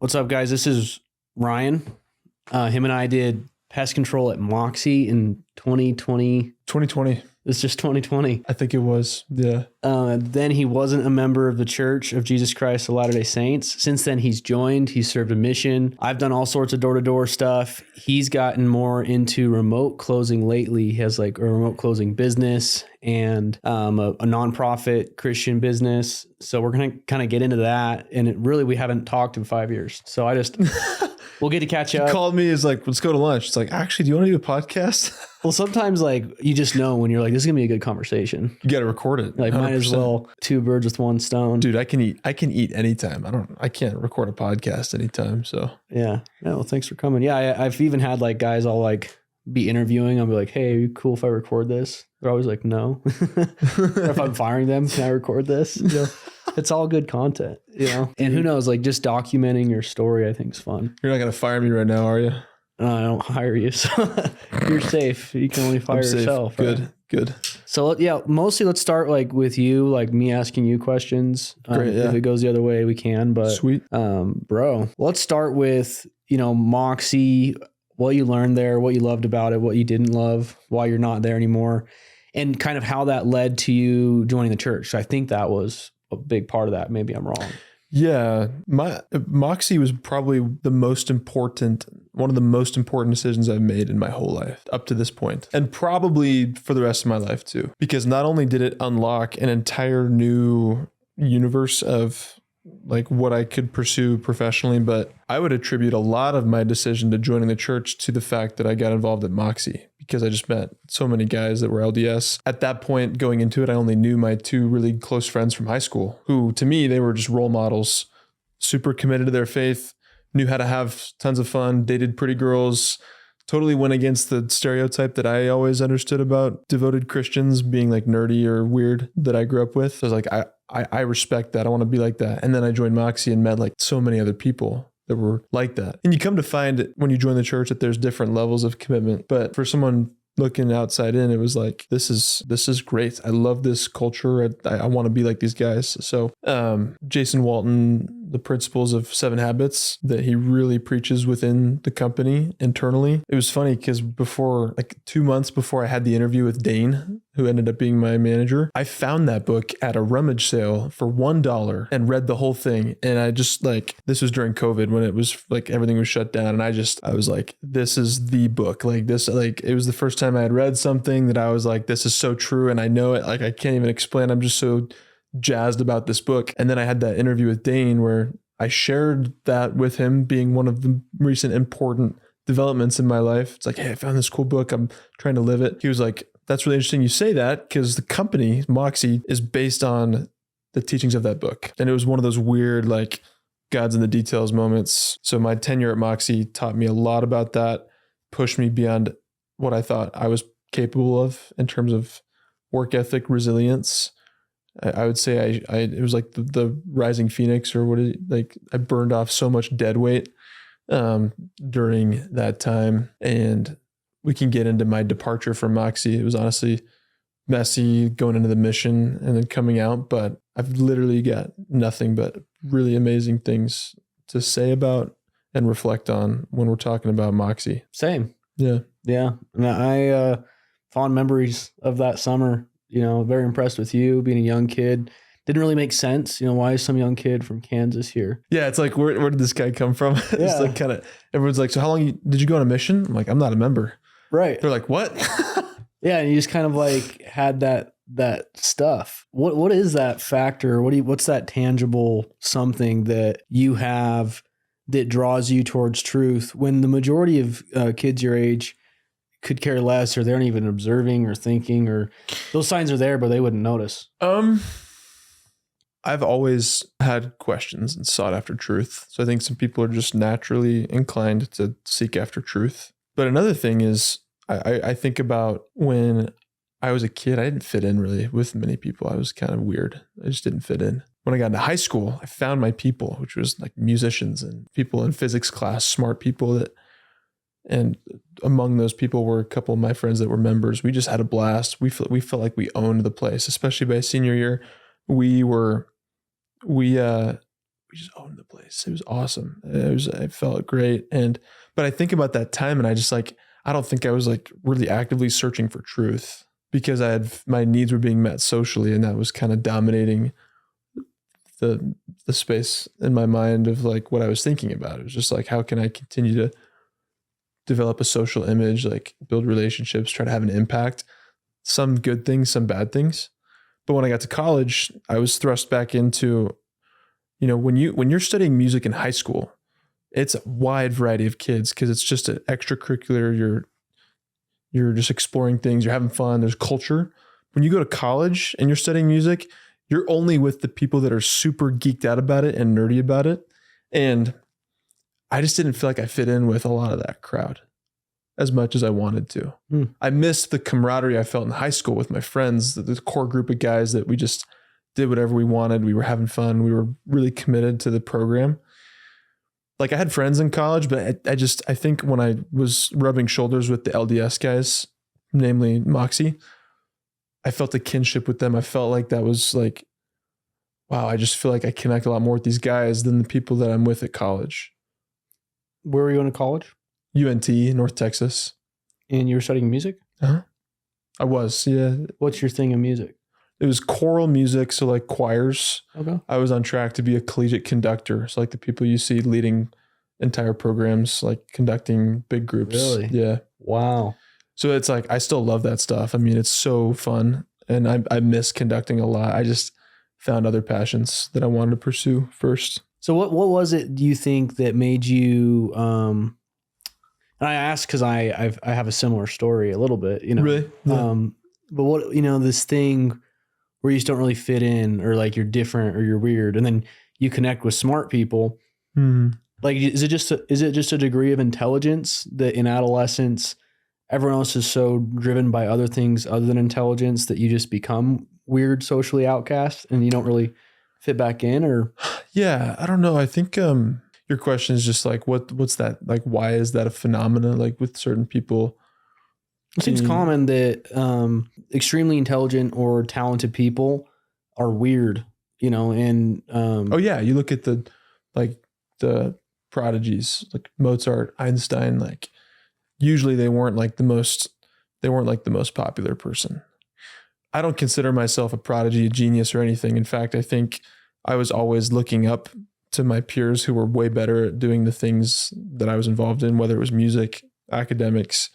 What's up, guys? This is Ryan. Him and I did pest control at Moxie in 2020. 2020. It's just 2020. I think it was. Yeah. Then he wasn't a member of the Church of Jesus Christ of Latter-day Saints. Since then, he's joined. He's served a mission. I've done all sorts of door-to-door stuff. He's gotten more into remote closing lately. He has like a remote closing business and a nonprofit Christian business. So we're going to kind of get into that. And we haven't talked in 5 years. So we'll get to catch up. He called me, is like, let's go to lunch. It's like, actually, do you want to do a podcast? Well, sometimes like you just know when you're like, this is gonna be a good conversation. You got to record it. Like 100%. Might as well two birds with one stone. Dude, I can eat anytime. I can't record a podcast anytime. So yeah. Well, thanks for coming. Yeah. I've even had like guys I'll like be interviewing. I'll be like, hey, are you cool if I record this? They're always like, no. Or if I'm firing them, can I record this? You know, it's all good content, you know? And who knows, like just documenting your story, I think is fun. You're not going to fire me right now, are you? I don't hire you, so you're safe. You can only fire yourself. Good, right? Good. So yeah, mostly let's start like with you, like me asking you questions. Great, yeah. If it goes the other way, we can. But sweet, bro. Let's start with Moxie, what you learned there, what you loved about it, what you didn't love, why you're not there anymore, and kind of how that led to you joining the church. So I think that was a big part of that. Maybe I'm wrong. Yeah, Moxie was probably one of the most important decisions I've made in my whole life up to this point, and probably for the rest of my life too, because not only did it unlock an entire new universe of like what I could pursue professionally, but I would attribute a lot of my decision to joining the church to the fact that I got involved at Moxie, because I just met so many guys that were LDS. At that point, going into it, I only knew my two really close friends from high school, who to me, they were just role models, super committed to their faith, knew how to have tons of fun, dated pretty girls, totally went against the stereotype that I always understood about devoted Christians being like nerdy or weird that I grew up with. So I was like, I respect that. I want to be like that. And then I joined Moxie and met like so many other people that were like that. And you come to find when you join the church that there's different levels of commitment. But for someone looking outside in, it was like, this is great. I love this culture. I want to be like these guys. So Jason Walton, the principles of 7 Habits that he really preaches within the company internally. It was funny because before, like 2 months before I had the interview with Dane, who ended up being my manager, I found that book at a rummage sale for $1 and read the whole thing. And I just like, this was during COVID when it was like everything was shut down. And I was like, this is the book. Like this, like it was the first time I had read something that I was like, this is so true. And I know it, like I can't even explain. I'm just so jazzed about this book. And then I had that interview with Dane where I shared that with him, being one of the recent important developments in my life. It's like, hey, I found this cool book. I'm trying to live it. He was like, that's really interesting you say that, because the company, Moxie, is based on the teachings of that book. And it was one of those weird, like, God's in the details moments. So my tenure at Moxie taught me a lot about that, pushed me beyond what I thought I was capable of in terms of work ethic, resilience. I would say it was like the rising phoenix, or what is it? Like I burned off so much dead weight during that time. And we can get into my departure from Moxie. It was honestly messy going into the mission and then coming out, but I've literally got nothing but really amazing things to say about and reflect on when we're talking about Moxie. Same. Yeah. Yeah. And I fond memories of that summer, very impressed with you being a young kid. Didn't really make sense. Why is some young kid from Kansas here? Yeah. It's like, where did this guy come from? Yeah. It's like kind of, everyone's like, so how long did you go on a mission? I'm like, I'm not a member. Right. They're like, what? Yeah. And you just kind of like had that stuff. What is that factor? What's that tangible something that you have that draws you towards truth when the majority of kids your age could care less, or they aren't even observing or thinking, or those signs are there, but they wouldn't notice? I've always had questions and sought after truth. So I think some people are just naturally inclined to seek after truth. But another thing is I think about when I was a kid, I didn't fit in really with many people. I was kind of weird. I just didn't fit in. When I got into high school, I found my people, which was like musicians and people in physics class, smart people and among those people were a couple of my friends that were members. We just had a blast. We felt like we owned the place, especially by senior year. We we just owned the place. It was awesome. I felt great. But I think about that time and I just like, I don't think I was like really actively searching for truth because my needs were being met socially, and that was kind of dominating the space in my mind of like what I was thinking about. It was just like, how can I continue to develop a social image, like build relationships, try to have an impact, some good things, some bad things. But when I got to college, I was thrust back into, when you're studying music in high school, it's a wide variety of kids because it's just an extracurricular. You're just exploring things. You're having fun. There's culture. When you go to college and you're studying music, you're only with the people that are super geeked out about it and nerdy about it. And I just didn't feel like I fit in with a lot of that crowd as much as I wanted to. I missed the camaraderie I felt in high school with my friends, the core group of guys that we just did whatever we wanted. We were having fun. We were really committed to the program. Like I had friends in college, but I think when I was rubbing shoulders with the LDS guys, namely Moxie, I felt a kinship with them. I felt like that was like, wow, I just feel like I connect a lot more with these guys than the people that I'm with at college. Where were you going to college? UNT, North Texas. And you were studying music? Uh-huh. I was, yeah. What's your thing in music? It was choral music, so like choirs. Okay. I was on track to be a collegiate conductor. So like the people you see leading entire programs, like conducting big groups. Really? Yeah. Wow. So it's like, I still love that stuff. I mean, it's so fun and I miss conducting a lot. I just found other passions that I wanted to pursue first. So what was it, do you think, that made you, and I ask because I have a similar story a little bit, Really? Yeah. But what, this thing where you just don't really fit in, or like you're different or you're weird, and then you connect with smart people. Like, is it just a degree of intelligence that in adolescence, everyone else is so driven by other things other than intelligence that you just become weird, socially outcast, and you don't really fit back in? Or yeah, I don't know. I think your question is just like, what's that? Like, why is that a phenomenon? Like with certain people, it seems common that extremely intelligent or talented people are weird, and oh yeah, you look at the prodigies like Mozart, Einstein, like usually they weren't like the most popular person. I don't consider myself a prodigy, a genius or anything. In fact, I think I was always looking up to my peers who were way better at doing the things that I was involved in, whether it was music, academics.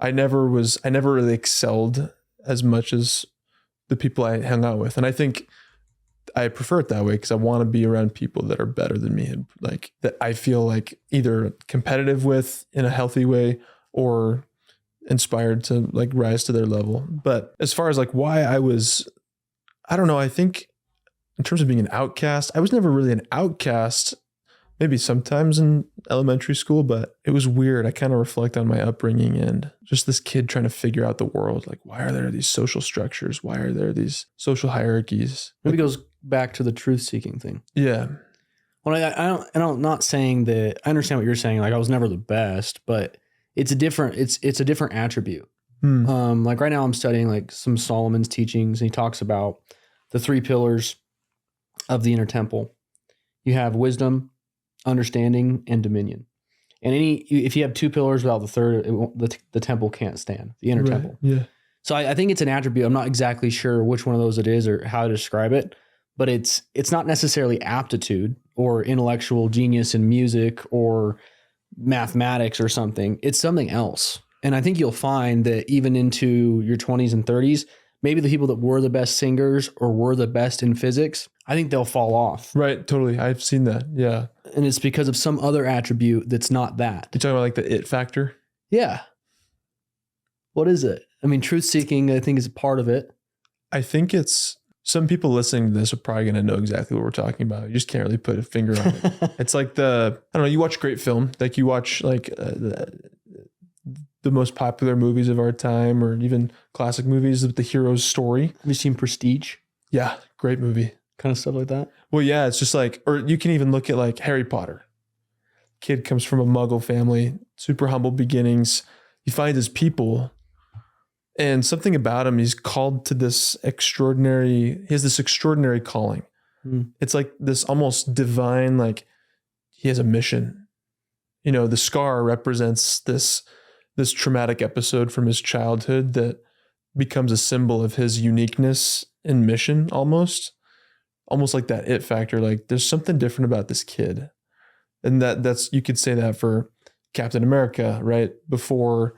I never really excelled as much as the people I hung out with. And I think I prefer it that way because I want to be around people that are better than me, and like that I feel like either competitive with in a healthy way or inspired to like rise to their level. But as far as like why I don't know, I think in terms of being an outcast, I was never really an outcast, maybe sometimes in elementary school, but it was weird. I kind of reflect on my upbringing and just this kid trying to figure out the world. Like, why are there these social structures? Why are there these social hierarchies? Maybe it goes back to the truth seeking thing. Yeah. Well, I'm not saying that I understand what you're saying. Like, I was never the best, but it's a different attribute. Like right now I'm studying like some Solomon's teachings, and he talks about the 3 pillars of the inner temple. You have wisdom, understanding, and dominion. And if you have 2 pillars without the third, the temple can't stand, the inner temple. Yeah. So I think it's an attribute. I'm not exactly sure which one of those it is or how to describe it, but it's not necessarily aptitude or intellectual genius in music or mathematics or something. It's something else. And I think you'll find that even into your 20s and 30s, maybe the people that were the best singers or were the best in physics, I think they'll fall off. Right. Totally. I've seen that. Yeah. And it's because of some other attribute that's not that. You're talking about like the it factor? Yeah. What is it? I mean, truth seeking, I think, is a part of it. I think it's, some people listening to this are probably going to know exactly what we're talking about. You just can't really put a finger on it. It's like I don't know, you watch great film, like you watch like the most popular movies of our time, or even classic movies with the hero's story. Have you seen Prestige? Yeah. Great movie. Kind of stuff like that. Well, yeah, it's just like, or you can even look at like Harry Potter. Kid comes from a Muggle family, super humble beginnings. He finds his people, and something about him, he's called to he has this extraordinary calling. It's like this almost divine, like he has a mission. You know, the scar represents this traumatic episode from his childhood that becomes a symbol of his uniqueness and mission, almost like that it factor. Like there's something different about this kid. And that's, you could say that for Captain America, right? Before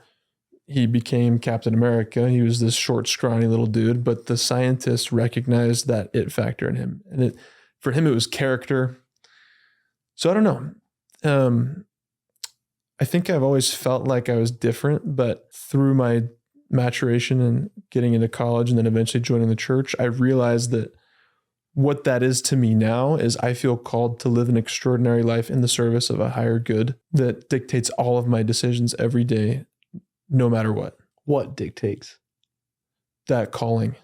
he became Captain America, he was this short, scrawny little dude, but the scientists recognized that it factor in him. And for him, it was character. So I don't know. I think I've always felt like I was different, but through my maturation and getting into college and then eventually joining the church, I realized that what that is to me now is I feel called to live an extraordinary life in the service of a higher good that dictates all of my decisions every day, no matter what. What dictates? That calling.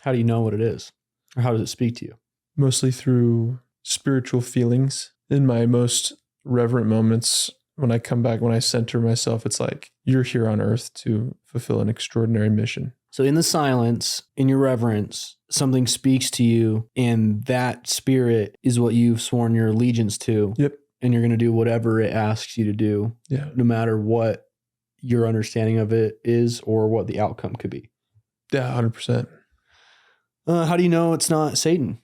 How do you know what it is? Or how does it speak to you? Mostly through spiritual feelings. In my most reverent moments, when I come back, when I center myself, it's like, you're here on earth to fulfill an extraordinary mission. So in the silence, in your reverence, something speaks to you, and that spirit is what you've sworn your allegiance to. Yep. And you're going to do whatever it asks you to do, Yeah. no matter what your understanding of it is or what the outcome could be. Yeah, 100%. How do you know it's not Satan?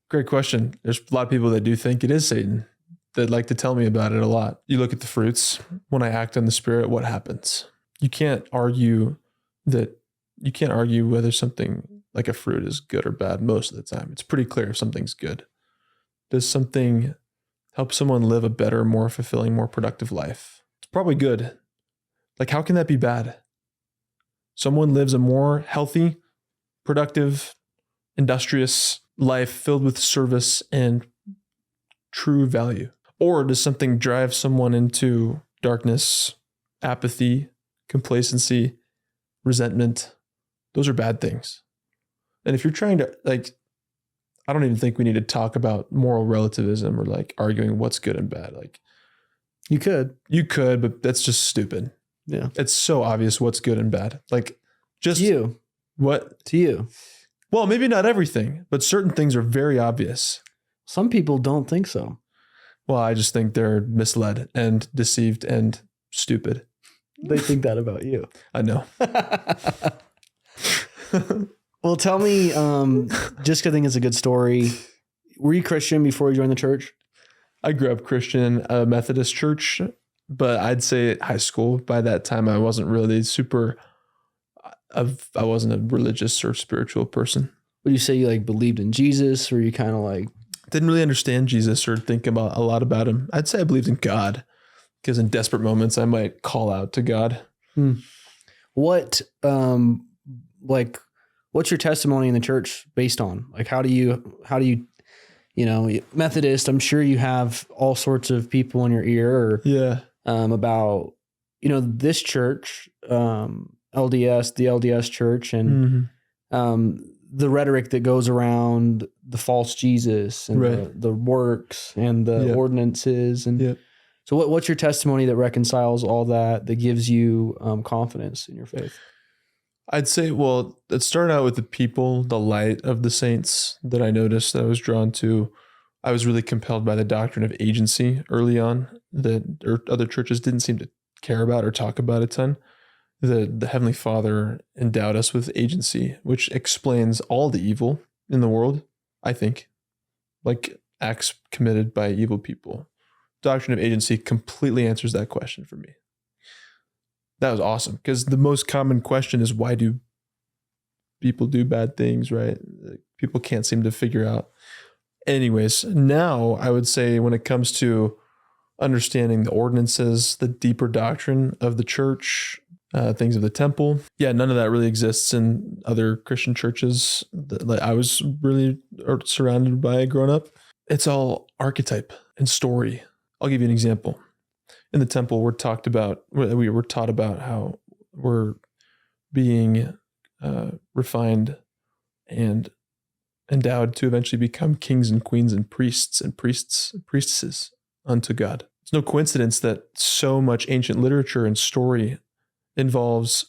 Great question. There's a lot of people that do think it is Satan that like to tell me about it a lot. You look at the fruits. When I act on the spirit, what happens? You can't argue whether something like a fruit is good or bad most of the time. It's pretty clear if something's good. Does something help someone live a better, more fulfilling, more productive life? It's probably good. Like, how can that be bad? Someone lives a more healthy, productive, industrious life filled with service and true value. Or does something drive someone into darkness, apathy, complacency, resentment? Those are bad things. And if you're trying to, like, I don't even think we need to talk about moral relativism or like arguing what's good and bad. Like, you could, but that's just stupid. Yeah. It's so obvious what's good and bad. Like, just to you. What? To you. Well, maybe not everything, but certain things are very obvious. Some people don't think so. Well, I just think they're misled and deceived and stupid. They think that about you. I know. Well, tell me, just 'cause I think it's a good story. Were you Christian before you joined the church? I grew up Christian, a Methodist church, but I'd say at high school, by that time, I wasn't really I wasn't a religious or spiritual person. Would you say you like believed in Jesus, or you kind of like didn't really understand Jesus or think about a lot about him? I'd say I believed in God because in desperate moments I might call out to God. What what's your testimony in the church based on? Like, how do you Methodist, I'm sure you have all sorts of people in your ear about, this church, LDS, the LDS church, and the rhetoric that goes around the false Jesus and the works and the ordinances. And so what's your testimony that reconciles all that gives you confidence in your faith? I'd say, well, it started out with the people, the light of the saints that I noticed that I was drawn to. I was really compelled by the doctrine of agency early on that other churches didn't seem to care about or talk about a ton. The Heavenly Father endowed us with agency, which explains all the evil in the world, I think, like acts committed by evil people. Doctrine of agency completely answers that question for me. That was awesome, because the most common question is, why do people do bad things, right? People can't seem to figure out. Anyways, now I would say when it comes to understanding the ordinances, the deeper doctrine of the church, things of the temple, none of that really exists in other Christian churches that I was really surrounded by growing up. It's all archetype and story. I'll give you an example. In the temple, we were taught about how we're being refined and endowed to eventually become kings and queens and priests and priestesses unto God. It's no coincidence that so much ancient literature and story involves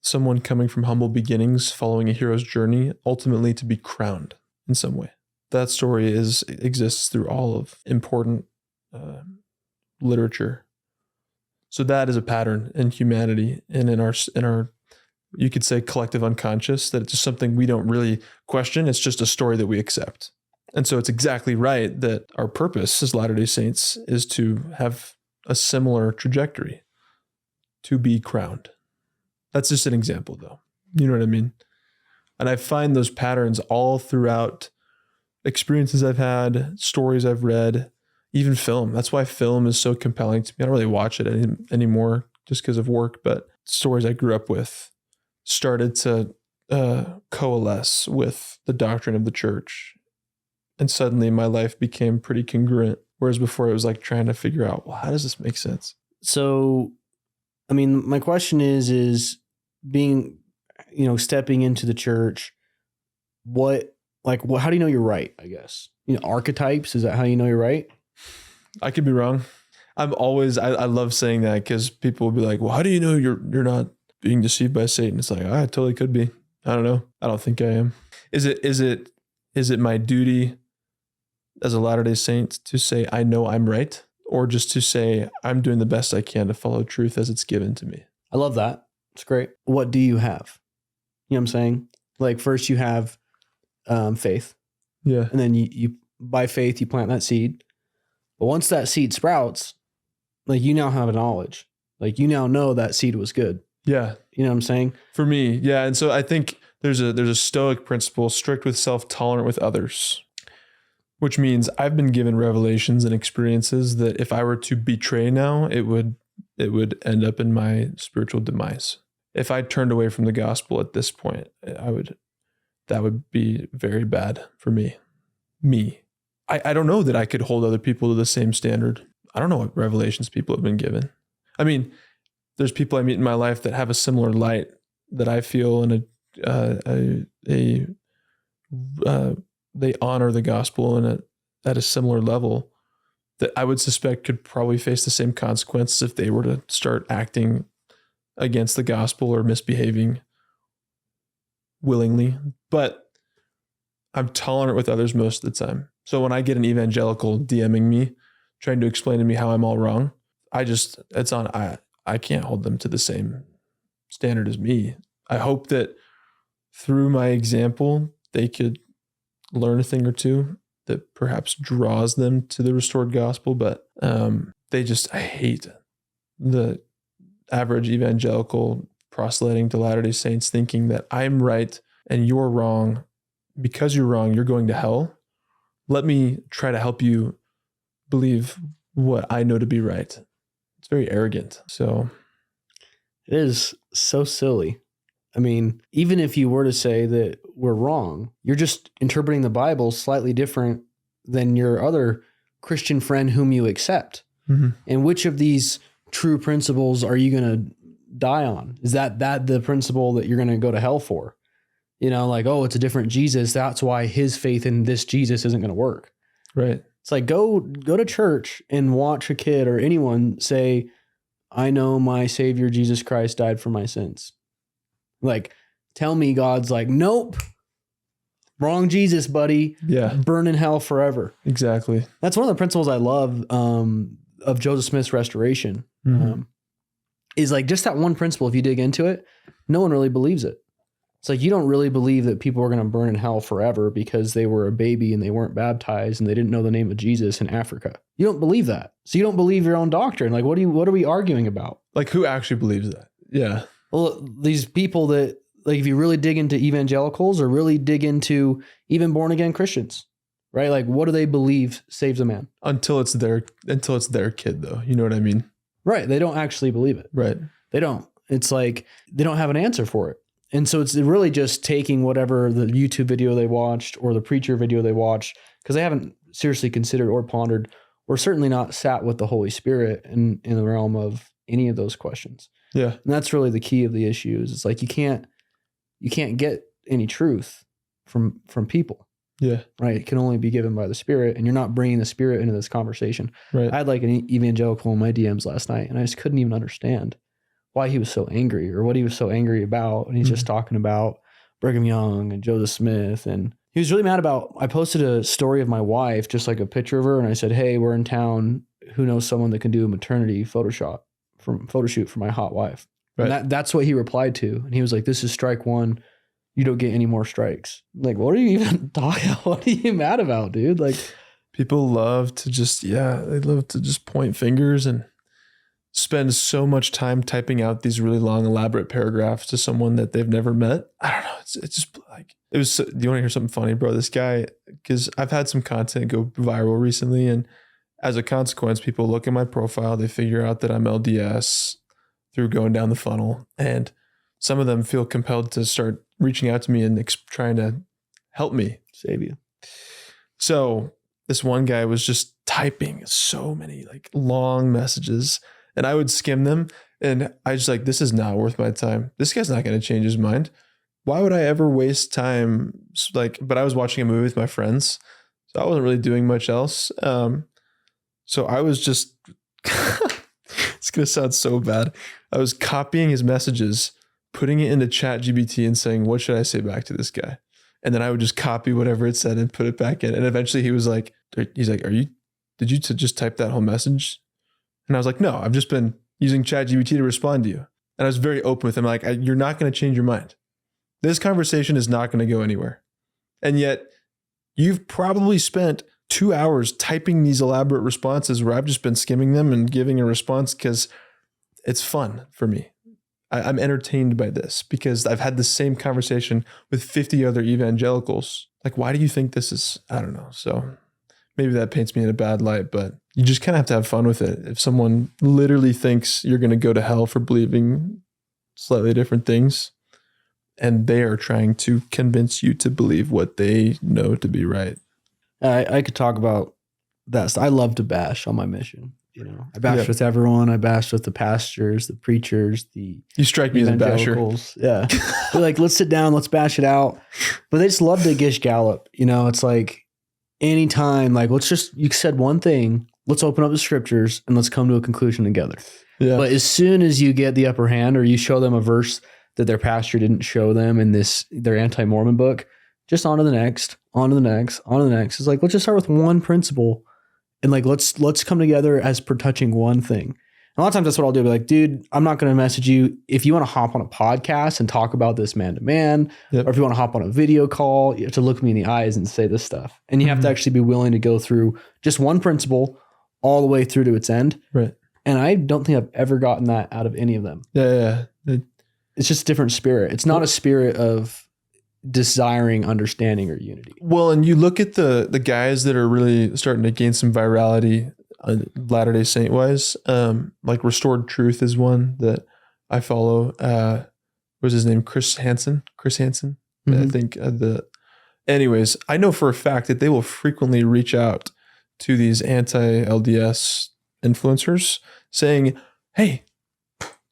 someone coming from humble beginnings, following a hero's journey, ultimately to be crowned in some way. That story exists through all of important literature. So that is a pattern in humanity and in our you could say collective unconscious, that it's just something we don't really question. It's just a story that we accept. And so it's exactly right that our purpose as Latter-day Saints is to have a similar trajectory, to be crowned. That's just an example though. You know what I mean? And I find those patterns all throughout experiences I've had, stories I've read, even film. That's why film is so compelling to me. I don't really watch it anymore just because of work, but stories I grew up with started to coalesce with the doctrine of the church. And suddenly my life became pretty congruent. Whereas before it was like trying to figure out, well, how does this make sense? So, I mean, my question is being, stepping into the church, how do you know you're right, I guess? Archetypes, is that how you know you're right? I could be wrong. I love saying that because people will be like, well, how do you know you're not being deceived by Satan? It's like, I totally could be. I don't know. I don't think I am. Is it my duty as a Latter-day Saint to say, I know I'm right? Or just to say, I'm doing the best I can to follow truth as it's given to me? I love that. It's great. What do you have? You know what I'm saying? Like first you have faith. Yeah. And then you by faith, you plant that seed. But once that seed sprouts, like you now have a knowledge. Like you now know that seed was good. Yeah. You know what I'm saying? For me, yeah. And so I think there's a Stoic principle, strict with self, tolerant with others, which means I've been given revelations and experiences that if I were to betray now, it would end up in my spiritual demise. If I turned away from the gospel at this point, that would be very bad for me. I don't know that I could hold other people to the same standard. I don't know what revelations people have been given. I mean, there's people I meet in my life that have a similar light that I feel, and they honor the gospel and at a similar level that I would suspect could probably face the same consequences if they were to start acting against the gospel or misbehaving willingly. But I'm tolerant with others most of the time. So when I get an evangelical DMing me, trying to explain to me how I'm all wrong, I can't hold them to the same standard as me. I hope that through my example, they could learn a thing or two that perhaps draws them to the restored gospel. But I hate the average evangelical proselyting to Latter-day Saints thinking that I'm right and you're wrong. Because you're wrong, you're going to hell. Let me try to help you believe what I know to be right. It's very arrogant. So it is so silly. I mean, even if you were to say that we're wrong, you're just interpreting the Bible slightly different than your other Christian friend whom you accept. Mm-hmm. And which of these true principles are you going to die on? Is that the principle that you're going to go to hell for? Like, oh, it's a different Jesus. That's why his faith in this Jesus isn't going to work. Right. It's like, go to church and watch a kid or anyone say, I know my Savior Jesus Christ died for my sins. Like, tell me God's like, nope, wrong Jesus, buddy. Yeah. Burn in hell forever. Exactly. That's one of the principles I love of Joseph Smith's restoration. Mm-hmm. Is like just that one principle. If you dig into it, no one really believes it. It's like, you don't really believe that people are going to burn in hell forever because they were a baby and they weren't baptized and they didn't know the name of Jesus in Africa. You don't believe that. So you don't believe your own doctrine. Like, what are we arguing about? Like, who actually believes that? Yeah. Well, these people that, like, if you really dig into evangelicals or really dig into even born again Christians, right? Like, what do they believe saves a man? Until it's their kid though. You know what I mean? Right. They don't actually believe it. Right. They don't. It's like, they don't have an answer for it. And so it's really just taking whatever the YouTube video they watched or the preacher video they watched, because they haven't seriously considered or pondered, or certainly not sat with the Holy Spirit in the realm of any of those questions. Yeah. And that's really the key of the issue. It's like, you can't get any truth from people. Yeah. Right. It can only be given by the Spirit, and you're not bringing the Spirit into this conversation. Right. I had like an evangelical in my DMs last night, and I just couldn't even understand why he was so angry or what he was so angry about. And he's just talking about Brigham Young and Joseph Smith. And He was really mad about, I posted a story of my wife, just like a picture of her. And I said, hey, we're in town. Who knows someone that can do a maternity photo shoot for my hot wife? Right. And that's what he replied to. And he was like, this is strike one. You don't get any more strikes. I'm like, what are you even talking about? What are you mad about, dude? Like, people love to just, they love to just point fingers and spend so much time typing out these really long, elaborate paragraphs to someone that they've never met. I don't know. It's just like, do you want to hear something funny, bro? This guy, because I've had some content go viral recently, and as a consequence, people look at my profile, they figure out that I'm LDS through going down the funnel. And some of them feel compelled to start reaching out to me and trying to help me. save you. So this one guy was just typing so many like long messages, and I would skim them, and I just like, this is not worth my time. This guy's not going to change his mind. Why would I ever waste time? But I was watching a movie with my friends, so I wasn't really doing much else. So I was just, it's going to sound so bad. I was copying his messages, putting it into ChatGPT and saying, what should I say back to this guy? And then I would just copy whatever it said and put it back in. And eventually he's like, did you just type that whole message? And I was like, no, I've just been using ChatGPT to respond to you. And I was very open with him. Like, you're not going to change your mind. This conversation is not going to go anywhere. And yet you've probably spent 2 hours typing these elaborate responses where I've just been skimming them and giving a response because it's fun for me. I'm entertained by this because I've had the same conversation with 50 other evangelicals. Like, why do you think this is? I don't know. So maybe that paints me in a bad light, but you just kind of have to have fun with it. If someone literally thinks you're going to go to hell for believing slightly different things, and they are trying to convince you to believe what they know to be right. I could talk about that. I love to bash on my mission. You know, I bashed with everyone. I bashed with the pastors, the preachers, you strike me as a basher. Yeah. They're like, let's sit down, let's bash it out. But they just love to gish gallop. You know, it's like anytime, like, you said one thing, let's open up the scriptures and let's come to a conclusion together. Yeah. But as soon as you get the upper hand or you show them a verse that their pastor didn't show them in their anti-Mormon book, just on to the next, on to the next, on to the next. It's like, let's just start with one principle. And like, let's come together as per touching one thing. And a lot of times that's what I'll do. I'll be like, dude, I'm not going to message you. If you want to hop on a podcast and talk about this man to man, or if you want to hop on a video call, you have to look me in the eyes and say this stuff. And you have to actually be willing to go through just one principle all the way through to its end. Right. And I don't think I've ever gotten that out of any of them. Yeah. It's just a different spirit. It's not a spirit of desiring understanding or unity. Well, and you look at the guys that are really starting to gain some virality Latter-day Saint wise, like Restored Truth is one that I follow. What was his name? Chris Hansen. Mm-hmm. I think anyways, I know for a fact that they will frequently reach out to these anti-LDS influencers saying, hey,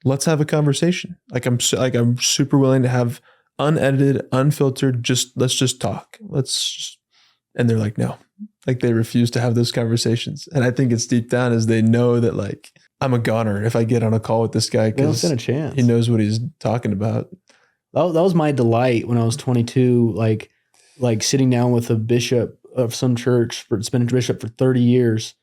let's have a conversation. I'm super willing to have unedited, unfiltered, let's just talk. And they're like, no, like they refuse to have those conversations. And I think it's deep down as they know that like, I'm a goner if I get on a call with this guy because he knows what he's talking about. That was my delight when I was 22, like sitting down with a bishop of some church it's been a bishop for 30 years.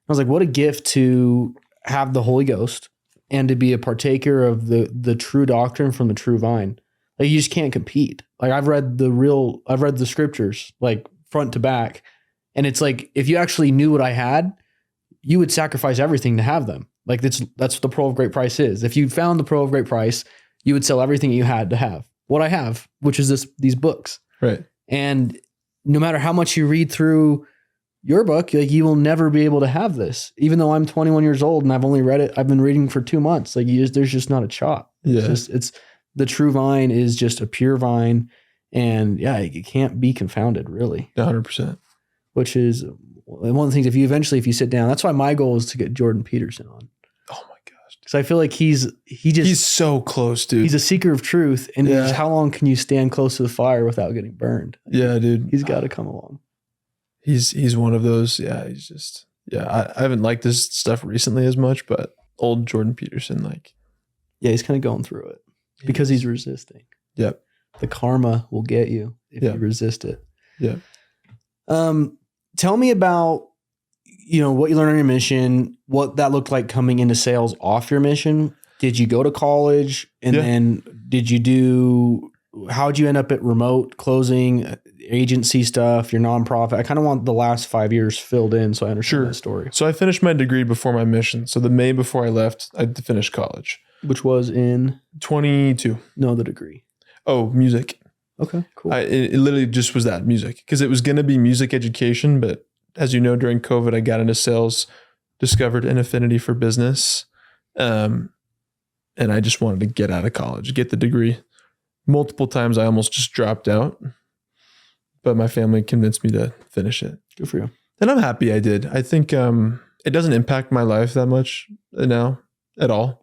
I was like, what a gift to have the Holy Ghost and to be a partaker of the true doctrine from the true vine. Like you just can't compete. Like I've read the scriptures like front to back. And it's like, if you actually knew what I had, you would sacrifice everything to have them. Like that's what the pearl of great price is. If you found the pearl of great price, you would sell everything you had to have what I have, which is these books. Right. And no matter how much you read through your book, like you will never be able to have this, even though I'm 21 years old and I've only read it. I've been reading for 2 months. Like there's just not a shot. Yeah. It's the true vine is just a pure vine. And yeah, it can't be confounded really. 100%. Which is one of the things, if you sit down, that's why my goal is to get Jordan Peterson on. Oh my gosh. Because I feel like he's so close, dude. He's a seeker of truth. And how long can you stand close to the fire without getting burned? Yeah, dude. He's got to come along. He's one of those. Yeah. He's just, I haven't liked this stuff recently as much, but old Jordan Peterson, he's kind of going through it because he's resisting. Yep. The karma will get you if you resist it. Yeah. Tell me about, what you learned on your mission, what that looked like coming into sales off your mission. Did you go to college? And then how'd you end up at remote closing, agency stuff, your nonprofit? I kind of want the last 5 years filled in so I understand that story. So I finished my degree before my mission. So the May before I left, I finished college. Which was in? 22. No, the degree. Oh, music. Okay, cool. It literally just was that, music, because it was going to be music education. But as you know, during COVID, I got into sales, discovered an affinity for business. And I just wanted to get out of college, get the degree. Multiple times I almost just dropped out, but my family convinced me to finish it. Good for you. And I'm happy I did. I think it doesn't impact my life that much now at all.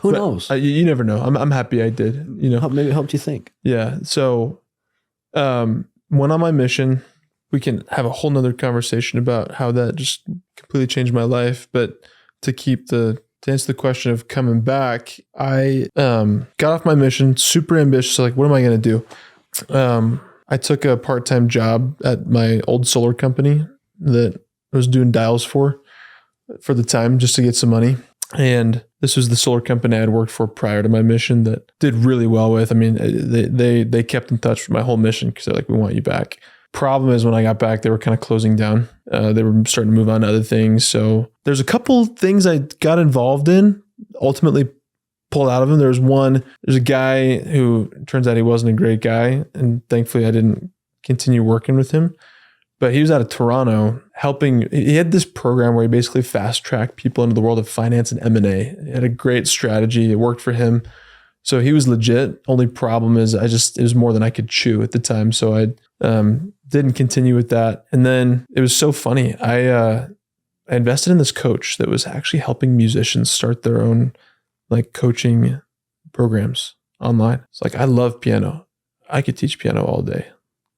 Who knows? You never know. I'm happy I did. Maybe it helped you think. Yeah. So went on my mission. We can have a whole nother conversation about how that just completely changed my life. But to answer the question of coming back, I got off my mission, super ambitious. So what am I going to do? I took a part-time job at my old solar company that I was doing dials for the time, just to get some money. And this was the solar company I had worked for prior to my mission that did really well with. I mean, they kept in touch with my whole mission because they're like, we want you back. Problem is, when I got back, they were kind of closing down. They were starting to move on to other things. So there's a couple things I got involved in, ultimately pulled out of them. There's a guy who turns out he wasn't a great guy. And thankfully I didn't continue working with him. But he was out of Toronto helping. He had this program where he basically fast tracked people into the world of finance and M&A. He had a great strategy. It worked for him. So he was legit. Only problem is it was more than I could chew at the time. So I didn't continue with that. And then it was so funny. I invested in this coach that was actually helping musicians start their own coaching programs online. It's I love piano. I could teach piano all day.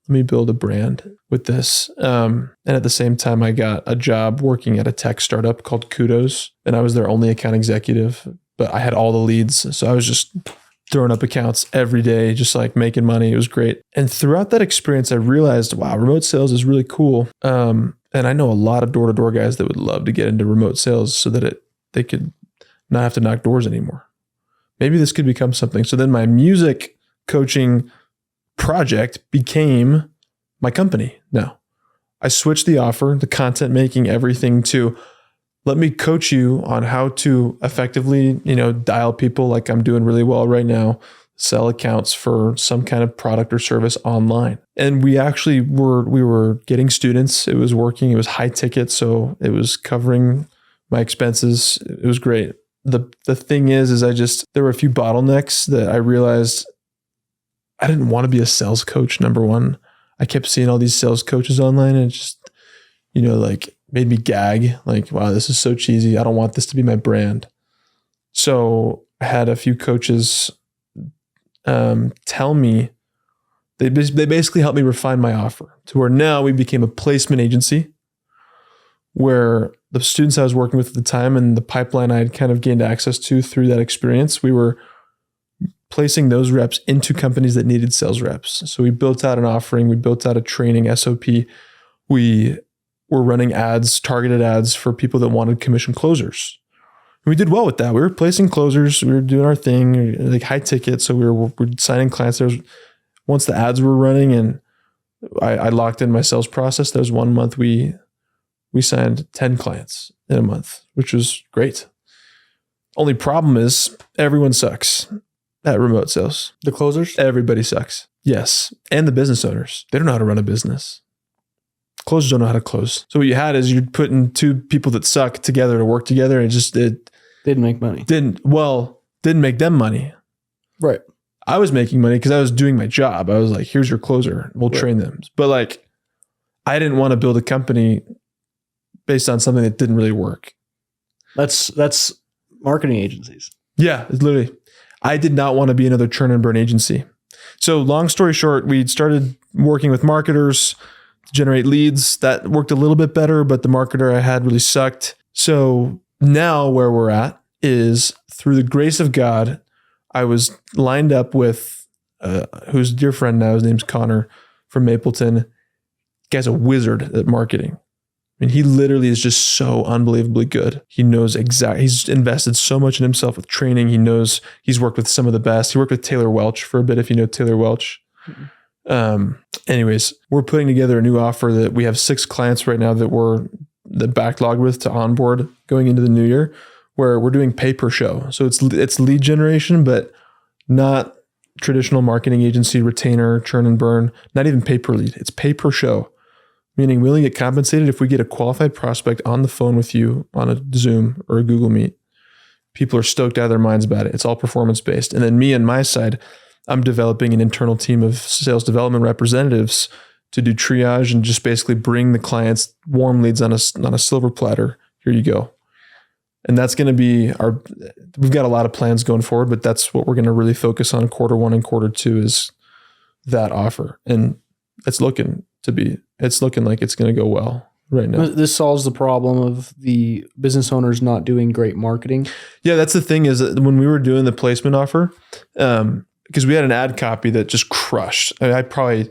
Let me build a brand with this. And at the same time, I got a job working at a tech startup called Kudos. And I was their only account executive, but I had all the leads. So I was just throwing up accounts every day, just making money. It was great. And throughout that experience, I realized, wow, remote sales is really cool. And I know a lot of door-to-door guys that would love to get into remote sales so that they could not have to knock doors anymore. Maybe this could become something. So then my music coaching project became my company. Now I switched the offer, the content making, everything to let me coach you on how to effectively, dial people like I'm doing really well right now, sell accounts for some kind of product or service online. And we actually were getting students. It was working. It was high ticket. So it was covering my expenses. It was great. The thing is there were a few bottlenecks that I realized I didn't want to be a sales coach. Number one, I kept seeing all these sales coaches online and it just, made me gag. Wow, this is so cheesy. I don't want this to be my brand. So I had a few coaches tell me, they basically helped me refine my offer to where now we became a placement agency where the students I was working with at the time and the pipeline I had kind of gained access to through that experience, we were placing those reps into companies that needed sales reps. So we built out an offering. We built out a training SOP. We were running ads, targeted ads for people that wanted commission closers. And we did well with that. We were placing closers. We were doing our thing, high ticket. So we were signing clients. Once the ads were running and I locked in my sales process, there was 1 month we signed 10 clients in a month, which was great. Only problem is everyone sucks at remote sales. The closers? Everybody sucks. Yes. And the business owners. They don't know how to run a business. Closers don't know how to close. So what you had is you're putting two people that suck together to work together and it didn't make money. Didn't make them money. Right. I was making money because I was doing my job. I was like, here's your closer. We'll train them. But I didn't want to build a company based on something that didn't really work. That's marketing agencies. Yeah, it's literally. I did not want to be another churn and burn agency. So long story short, we started working with marketers to generate leads. That worked a little bit better, but the marketer I had really sucked. So now where we're at is through the grace of God, I was lined up with who's a dear friend now. His name's Connor. from Mapleton. Guy's a wizard at marketing. I mean, he literally is just so unbelievably good. He knows he's invested so much in himself with training. He knows he's worked with some of the best. He worked with Taylor Welch for a bit, if you know Taylor Welch. Anyways, we're putting together a new offer that we have 6 clients right now that we're the backlog with to onboard going into the new year, where we're doing pay per show. So it's lead generation, but not traditional marketing agency, retainer, churn and burn, not even pay per lead. It's pay per show. Meaning we only get compensated if we get a qualified prospect on the phone with you on a Zoom or a Google Meet. People are stoked out of their minds about it. It's all performance based. And then me on my side, I'm developing an internal team of sales development representatives to do triage and just basically bring the clients warm leads on a silver platter. Here you go. And that's going to be we've got a lot of plans going forward, but that's what we're going to really focus on quarter 1 and quarter 2 is that offer. And it's looking like it's going to go well right now. This solves the problem of the business owners not doing great marketing. Yeah, that's the thing is that when we were doing the placement offer, because we had an ad copy that just crushed. I probably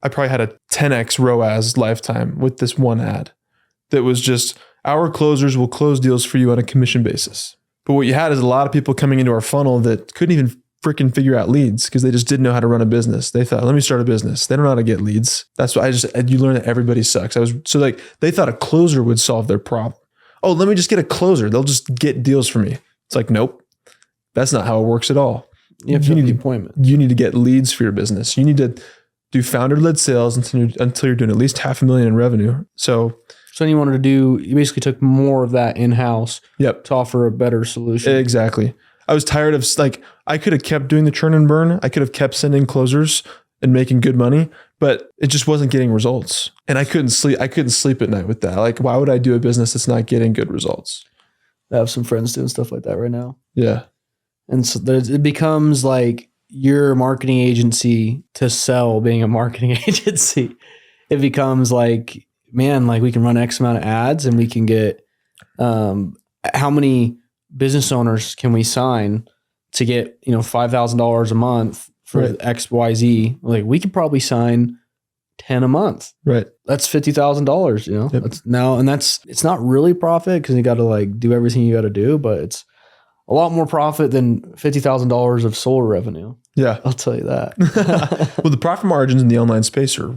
had a 10x ROAS lifetime with this one ad that was just, our closers will close deals for you on a commission basis. But what you had is a lot of people coming into our funnel that couldn't even freaking figure out leads because they just didn't know how to run a business. They thought, let me start a business. They don't know how to get leads. That's why you learn that everybody sucks. They thought a closer would solve their problem. Oh, let me just get a closer. They'll just get deals for me. It's like, nope, that's not how it works at all. You need the appointment. You need to get leads for your business. You need to do founder-led sales until you're doing at least $500,000 in revenue. So you wanted to do, you basically took more of that in-house to offer a better solution. Exactly. I was tired of I could have kept doing the churn and burn. I could have kept sending closers and making good money, but it just wasn't getting results. And I couldn't sleep at night with that. Like, why would I do a business that's not getting good results? I have some friends doing stuff like that right now. Yeah. And so it becomes like your marketing agency to sell being a marketing agency. It becomes like, man, like we can run X amount of ads and we can get, how many business owners can we sign to get, $5,000 a month for XYZ? Like we could probably sign 10 a month. Right. That's $50,000, Yep. That's now, and it's not really profit because you got to do everything you got to do, but it's a lot more profit than $50,000 of solar revenue. Yeah. I'll tell you that. Well, the profit margins in the online space are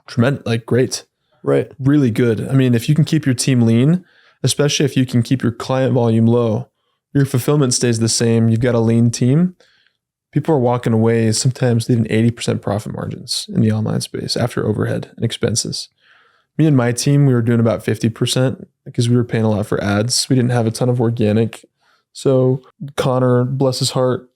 tremendous, great. Right. Really good. I mean, if you can keep your team lean, especially if you can keep your client volume low, your fulfillment stays the same, you've got a lean team, people are walking away sometimes leaving 80% profit margins in the online space after overhead and expenses. Me and my team, we were doing about 50% because we were paying a lot for ads. We didn't have a ton of organic. So Connor, bless his heart,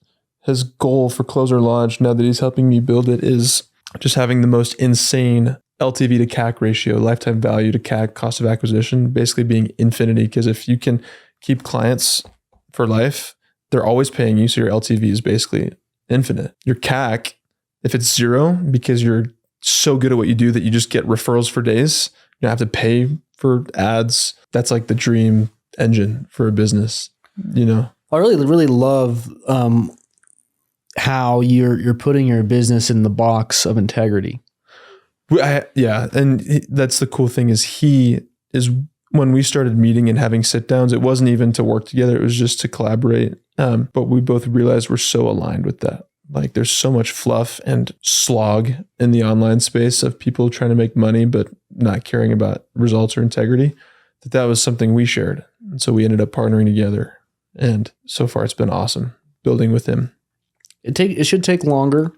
his goal for Closer Launch, now that he's helping me build it, is just having the most insane LTV to CAC ratio, lifetime value to CAC, cost of acquisition, basically being infinity. Because if you can keep clients for life, they're always paying you. So your LTV is basically infinite. Your CAC, if it's 0, because you're so good at what you do that you just get referrals for days, you don't have to pay for ads. That's like the dream engine for a business, I really, really love how you're putting your business in the box of integrity. And that's the cool thing is when we started meeting and having sit downs, it wasn't even to work together. It was just to collaborate. But we both realized we're so aligned with that. Like there's so much fluff and slog in the online space of people trying to make money, but not caring about results or integrity, that was something we shared. And so we ended up partnering together. And so far it's been awesome building with him. It should take longer.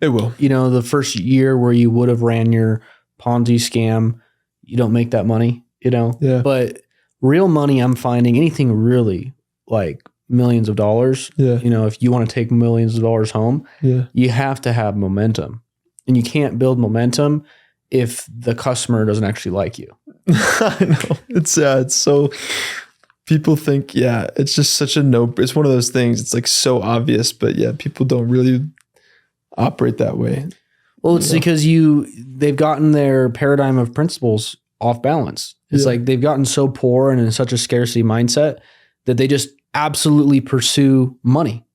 It will. The first year where you would have ran your Ponzi scam, you don't make that money, Yeah. But real money, I'm finding anything really like millions of dollars. Yeah. If you want to take millions of dollars home, you have to have momentum. And you can't build momentum if the customer doesn't actually like you. I know. It's so people think, it's just such it's one of those things. It's like so obvious, but people don't really operate that way. Well, it's because they've gotten their paradigm of principles off balance. It's like they've gotten so poor and in such a scarcity mindset that they just absolutely pursue money.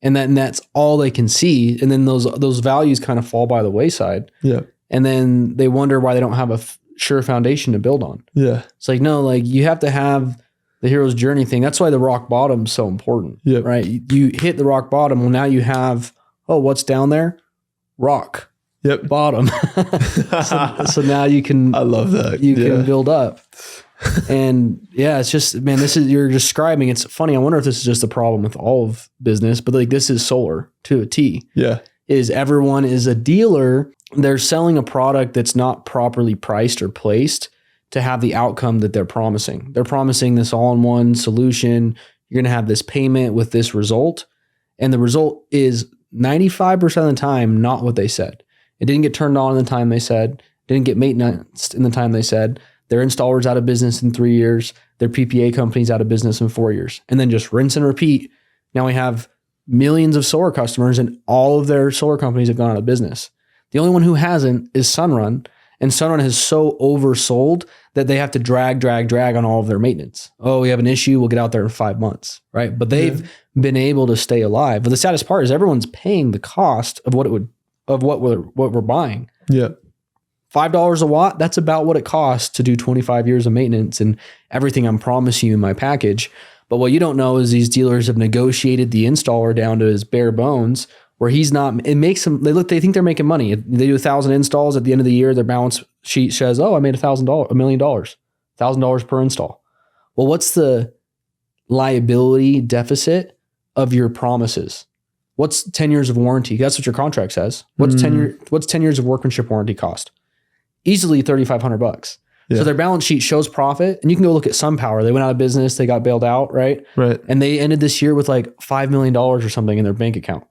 And that's all they can see. And then those values kind of fall by the wayside. Yeah. And then they wonder why they don't have a sure foundation to build on. Yeah. It's like, no, like you have to have the hero's journey thing. That's why the rock bottom is so important. Yeah. Right. You hit the rock bottom. Well, now you have, what's down there? Rock. Yep. Bottom. so now you can, I love that. You can build up. And yeah, it's just, man, you're describing, it's funny. I wonder if this is just a problem with all of business, but like this is solar to a T. Yeah. Is everyone is a dealer. They're selling a product that's not properly priced or placed to have the outcome that they're promising. They're promising this all-in-one solution. You're going to have this payment with this result. And the result is 95% of the time, not what they said. It didn't get turned on in the time they said, didn't get maintenance in the time they said. Their installers out of business in 3 years, their PPA companies out of business in 4 years, and then just rinse and repeat. Now we have millions of solar customers and all of their solar companies have gone out of business. The only one who hasn't is Sunrun, and Sunrun has so oversold that they have to drag on all of their maintenance. Oh, we have an issue. We'll get out there in 5 months, right? But they've been able to stay alive. But the saddest part is everyone's paying the cost of what we're buying. Yeah. $5 a watt, that's about what it costs to do 25 years of maintenance and everything I'm promising you in my package. But what you don't know is these dealers have negotiated the installer down to his bare bones where he's not, it makes them, they think they're making money. They do 1,000 installs at the end of the year, their balance sheet says, I made $1,000, $1 million, $1,000 per install. Well, what's the liability deficit of your promises? What's 10 years of warranty? That's what your contract says. What's 10 years of workmanship warranty cost? Easily $3,500. Yeah. So their balance sheet shows profit, and you can go look at SunPower. They went out of business. They got bailed out, right? Right. And they ended this year with like $5 million or something in their bank account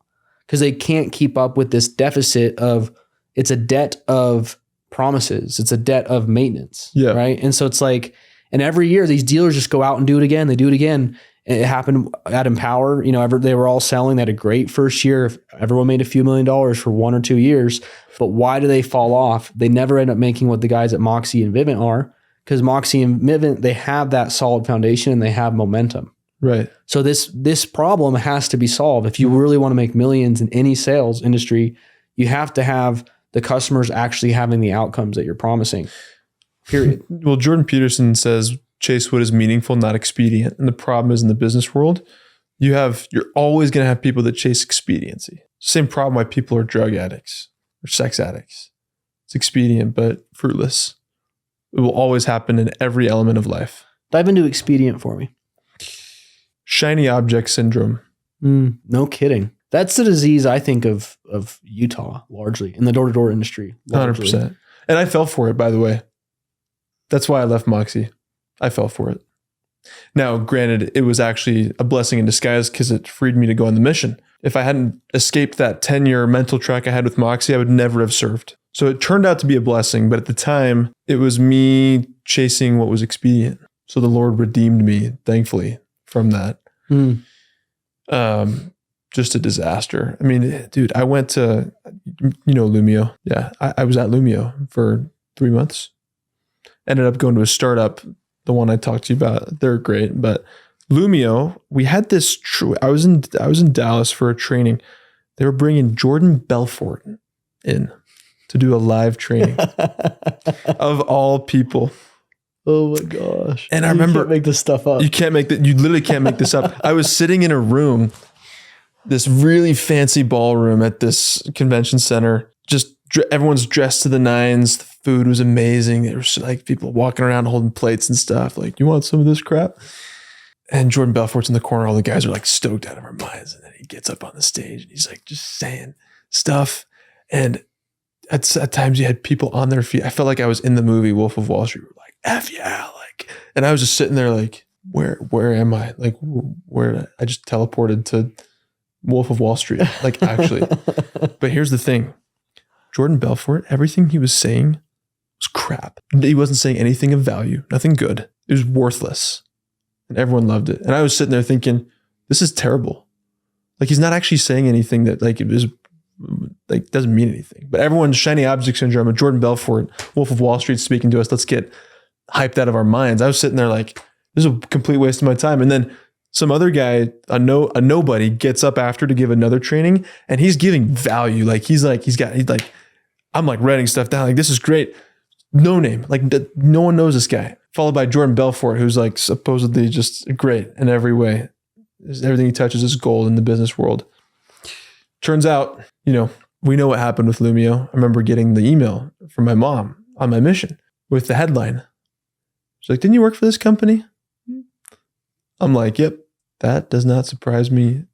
because they can't keep up with this deficit of, it's a debt of promises. It's a debt of maintenance. Yeah. Right. And so it's like, and every year these dealers just go out and do it again. They do it again. It happened at Empower. They were all selling. They had a great first year. Everyone made a few $1 million for 1 or 2 years. But why do they fall off? They never end up making what the guys at Moxie and Vivint are, because Moxie and Vivint, they have that solid foundation and they have momentum. Right. So this problem has to be solved. If you really want to make millions in any sales industry, you have to have the customers actually having the outcomes that you're promising. Period. Well, Jordan Peterson says, chase what is meaningful, not expedient. And the problem is in the business world, you're always going to have people that chase expediency. Same problem why people are drug addicts or sex addicts. It's expedient, but fruitless. It will always happen in every element of life. Dive into expedient for me. Shiny object syndrome. No kidding. That's the disease I think of Utah largely, in the door-to-door industry. Largely. 100%. And I fell for it, by the way. That's why I left Moxie. I fell for it. Now, granted, it was actually a blessing in disguise because it freed me to go on the mission. If I hadn't escaped that 10-year mental track I had with Moxie, I would never have served. So it turned out to be a blessing, but at the time, it was me chasing what was expedient. So the Lord redeemed me, thankfully, from that. Just a disaster. I mean, dude, I went to, Lumio. Yeah, I was at Lumio for 3 months. Ended up going to a startup, the one I talked to you about. They're great, but Lumio, we had this. I was in Dallas for a training. They were bringing Jordan Belfort in to do a live training of all people. Oh my gosh! And I remember, you can't make this stuff up. You literally can't make this up. I was sitting in a room, this really fancy ballroom at this convention center. Just everyone's dressed to the nines. The food was amazing. There was like people walking around holding plates and stuff. Like, you want some of this crap? And Jordan Belfort's in the corner. All the guys are like stoked out of our minds. And then he gets up on the stage and he's like just saying stuff. And at times you had people on their feet. I felt like I was in the movie Wolf of Wall Street. We're like, F yeah. Like, and I was just sitting there like, where am I? Like, where I just teleported to Wolf of Wall Street. Like, actually. But here's the thing. Jordan Belfort, everything he was saying was crap. He wasn't saying anything of value, nothing good. It was worthless. And everyone loved it. And I was sitting there thinking, this is terrible. Like, he's not actually saying anything that like it is like doesn't mean anything. But everyone's shiny object syndrome and Jordan Belfort, Wolf of Wall Street speaking to us. Let's get hyped out of our minds. I was sitting there like, this is a complete waste of my time. And then Some other guy, a nobody, gets up after to give another training, and he's giving value. Like he's like, I'm like writing stuff down. Like, this is great. No name. Like no one knows this guy. Followed by Jordan Belfort, who's like supposedly just great in every way. Everything he touches is gold in the business world. Turns out, we know what happened with Lumio. I remember getting the email from my mom on my mission with the headline. She's like, didn't you work for this company? I'm like, yep. That does not surprise me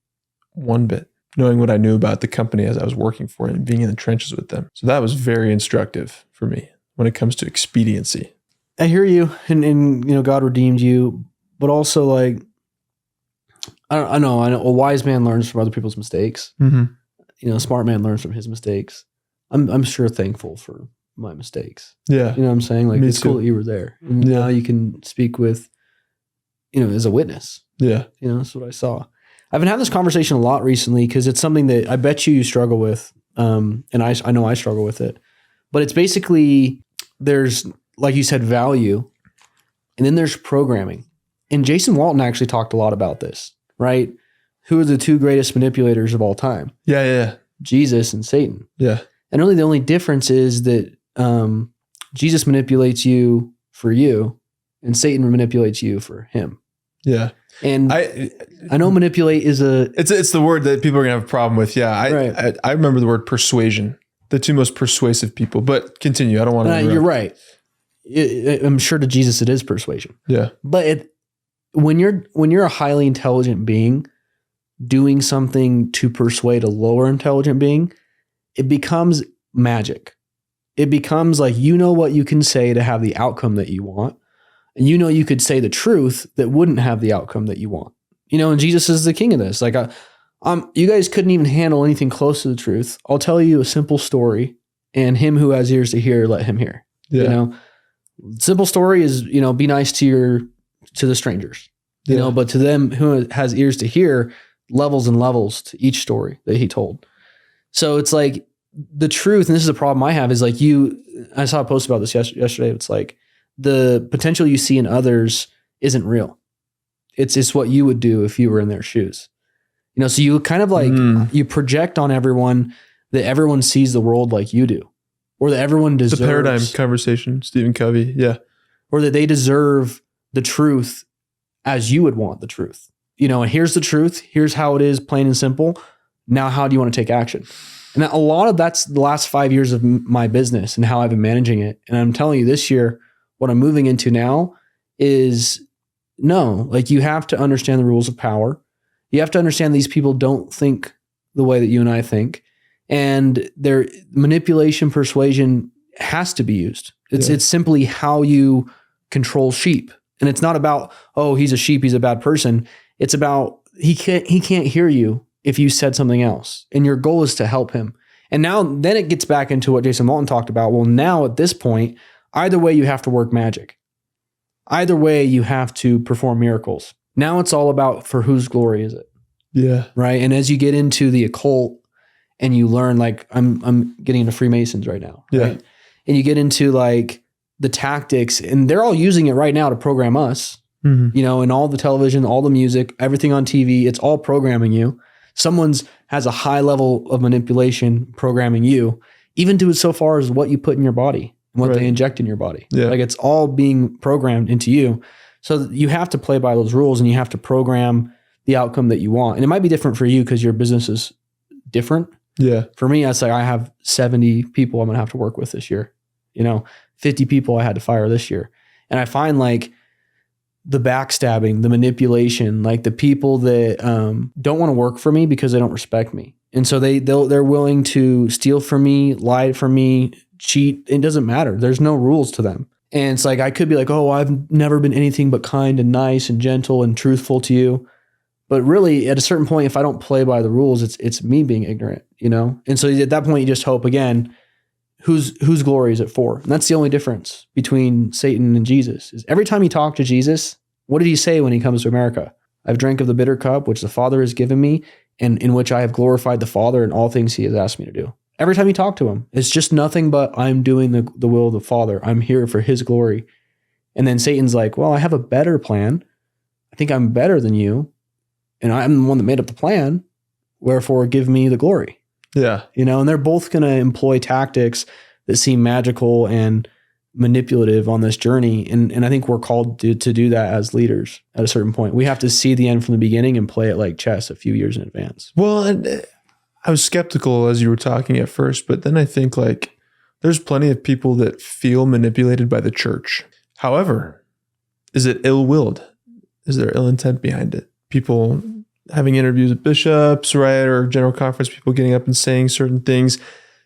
one bit, knowing what I knew about the company as I was working for it and being in the trenches with them. So that was very instructive for me when it comes to expediency. I hear you, and God redeemed you, but also like, I know a wise man learns from other people's mistakes. Mm-hmm. A smart man learns from his mistakes. I'm sure thankful for my mistakes. Yeah. You know what I'm saying? Like, Me it's cool too. that you were there. And now you can speak with, as a witness. Yeah. That's what I saw. I've been having this conversation a lot recently because it's something that I bet you struggle with. And I know I struggle with it. But it's basically, there's, like you said, value. And then there's programming. And Jason Walton actually talked a lot about this, right? Who are the two greatest manipulators of all time? Yeah. Jesus and Satan. Yeah. And really the only difference is that Jesus manipulates you for you and Satan manipulates you for him. Yeah. And I know manipulate is it's the word that people are gonna have a problem with. Yeah. I remember the word persuasion, the two most persuasive people, but continue. I don't want to. You're right. I'm sure to Jesus it is persuasion. Yeah. But when you're a highly intelligent being doing something to persuade a lower intelligent being, it becomes magic. It becomes like, what you can say to have the outcome that you want. And you could say the truth that wouldn't have the outcome that you want. And Jesus is the king of this. Like, you guys couldn't even handle anything close to the truth. I'll tell you a simple story, and him who has ears to hear, let him hear. Yeah. Simple story is, be nice to the strangers, but to them who has ears to hear, levels and levels to each story that he told. So it's like the truth, and this is a problem I have, is like I saw a post about this yesterday. It's like the potential you see in others isn't real. It's what you would do if you were in their shoes. So you kind of like, you project on everyone that everyone sees the world like you do, or that everyone deserves. The paradigm conversation, Stephen Covey. Yeah. Or that they deserve the truth as you would want the truth. And here's the truth. Here's how it is, plain and simple. Now, how do you want to take action? And a lot of that's the last 5 years of my business and how I've been managing it. And I'm telling you this year, what I'm moving into now is like you have to understand the rules of power. You have to understand these people don't think the way that you and I think. And their manipulation, persuasion has to be used. It's simply how you control sheep. And it's not about, oh, he's a sheep, he's a bad person. It's about he can't hear you if you said something else. And your goal is to help him. And then it gets back into what Jason Walton talked about. Well, now at this point, either way you have to work magic. Either way you have to perform miracles. Now it's all about for whose glory is it? Yeah. Right. And as you get into the occult and you learn, like I'm getting into Freemasons right now. Yeah. Right? And you get into like the tactics, and they're all using it right now to program us. Mm-hmm. And all the television, all the music, everything on TV, it's all programming you. Someone's has a high level of manipulation programming you, even to so far as what you put in your body and what they inject in your body. Yeah. Like it's all being programmed into you. So you have to play by those rules, and you have to program the outcome that you want. And it might be different for you because your business is different. Yeah. For me, I say I have 70 people I'm going to have to work with this year. 50 people I had to fire this year. And I find like the backstabbing, the manipulation, like the people that don't want to work for me because they don't respect me. And so they're willing to steal from me, lie from me, cheat. It doesn't matter. There's no rules to them. And it's like, I could be like, oh, I've never been anything but kind and nice and gentle and truthful to you. But really at a certain point, if I don't play by the rules, it's me being ignorant, And so at that point you just hope again, whose glory is it for? And that's the only difference between Satan and Jesus is every time you talk to Jesus, what did he say when he comes to America? I've drank of the bitter cup, which the Father has given me, and in which I have glorified the Father in all things he has asked me to do. Every time you talk to him, it's just nothing but I'm doing the will of the Father. I'm here for his glory. And then Satan's like, well, I have a better plan. I think I'm better than you. and I'm the one that made up the plan. Wherefore give me the glory, Yeah. and they're both going to employ tactics that seem magical and manipulative on this journey. And I think we're called to do that as leaders at a certain point. We have to see the end from the beginning and play it like chess a few years in advance. Well, and I was skeptical as you were talking at first, but then I think like there's plenty of people that feel manipulated by the church. However, is it ill-willed? Is there ill intent behind it? People having interviews with bishops, right? Or general conference, people getting up and saying certain things,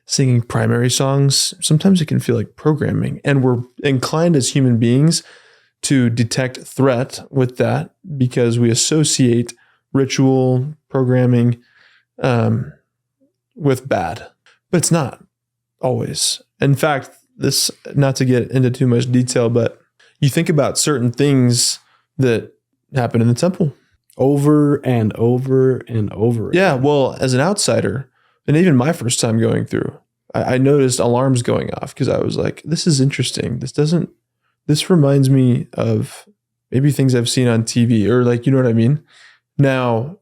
singing primary songs. Sometimes it can feel like programming. And we're inclined as human beings to detect threat with that because we associate ritual programming with bad. But it's not always. In fact, this, not to get into too much detail, but you think about certain things that happen in the temple. Over and over and over again. Yeah, well, as an outsider, and even my first time going through, I noticed alarms going off because I was like, this is interesting. This reminds me of maybe things I've seen on TV or like, you know what I mean? Now,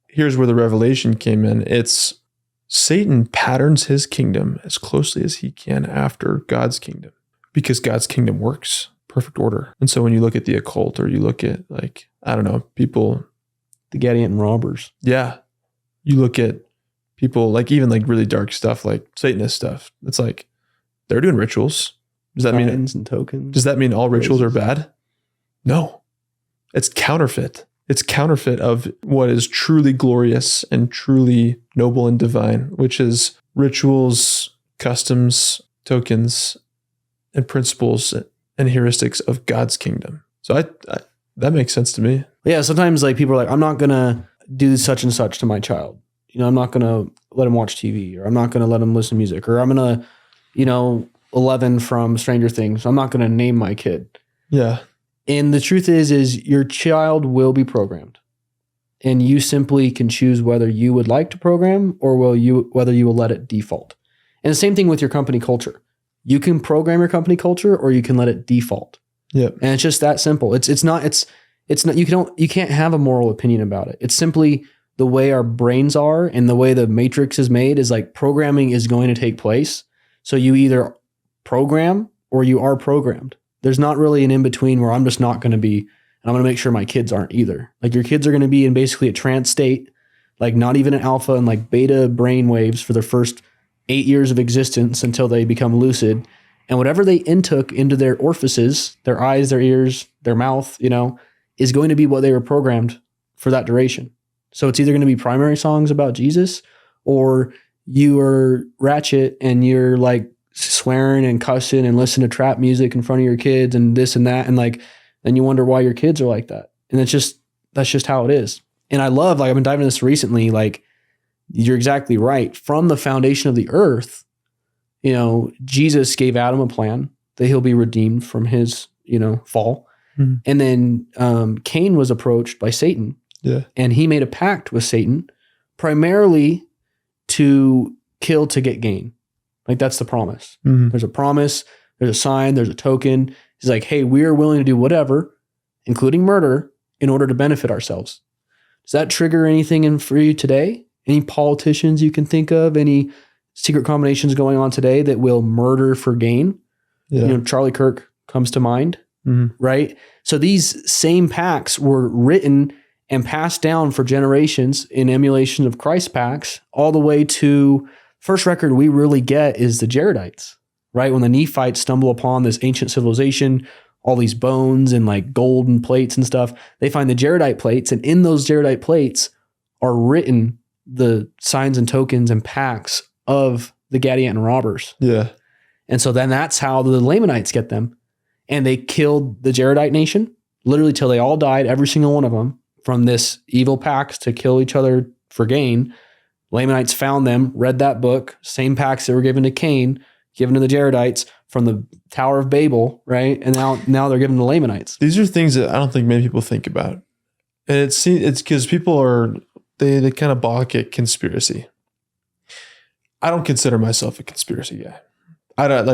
here's where the revelation came in. It's Satan patterns his kingdom as closely as he can after God's kingdom because God's kingdom works. Perfect order. And so when you look at the occult or you look at like, I don't know, people, The Gadian robbers. yeah, you look at people like even like really dark stuff, like Satanist stuff. It's like they're doing rituals. Does that mean Signs and tokens. Does that mean all rituals are bad? No, it's counterfeit. It's counterfeit of what is truly glorious and truly noble and divine, which is rituals, customs, tokens, and principles and heuristics of God's kingdom. So I that makes sense to me. Yeah, sometimes like people are like, I'm not gonna do such and such to my child. I'm not gonna let him watch TV, or I'm not gonna let him listen to music, or I'm gonna, 11 from Stranger Things. I'm not gonna name my kid. Yeah. And the truth is your child will be programmed, and you simply can choose whether you would like to program or whether you will let it default. And the same thing with your company culture. You can program your company culture, or you can let it default. Yep. And it's just that simple. It's not you can't have a moral opinion about it. It's simply the way our brains are and the way the matrix is made is like programming is going to take place. So you either program or you are programmed. There's not really an in-between where I'm just not going to be, and I'm going to make sure my kids aren't either. Like your kids are going to be in basically a trance state, like not even an alpha and like beta brain waves for their first 8 years of existence until they become lucid. And whatever they intook into their orifices, their eyes, their ears, their mouth, is going to be what they were programmed for that duration. So it's either going to be primary songs about Jesus, or you are ratchet and you're like swearing and cussing and listening to trap music in front of your kids and this and that. And like, then you wonder why your kids are like that. And that's just how it is. And I love, like, I've been diving into this recently, like, you're exactly right. From the foundation of the earth, Jesus gave Adam a plan that he'll be redeemed from his, fall. Mm-hmm. And then Cain was approached by Satan. Yeah. And he made a pact with Satan primarily to kill to get gain. Like, that's the promise. Mm-hmm. There's a promise, there's a sign, there's a token. He's like, hey, we are willing to do whatever, including murder, in order to benefit ourselves. Does that trigger anything for you today? Any politicians you can think of? Any secret combinations going on today that will murder for gain? Yeah. Charlie Kirk comes to mind, mm-hmm. right? So these same pacts were written and passed down for generations in emulation of Christ's pacts, all the way to first record we really get is the Jaredites, right? When the Nephites stumble upon this ancient civilization, all these bones and like golden plates and stuff, they find the Jaredite plates, and in those Jaredite plates are written the signs and tokens and pacts of the Gadian robbers. Yeah. And so then that's how the Lamanites get them. And they killed the Jaredite nation, literally till they all died, every single one of them, from this evil pacts to kill each other for gain. Lamanites found them, read that book, same pacts that were given to Cain, given to the Jaredites from the Tower of Babel, right? And now they're given to the Lamanites. These are things that I don't think many people think about. And it's because people they kind of balk at conspiracy. I don't consider myself a conspiracy guy. I don't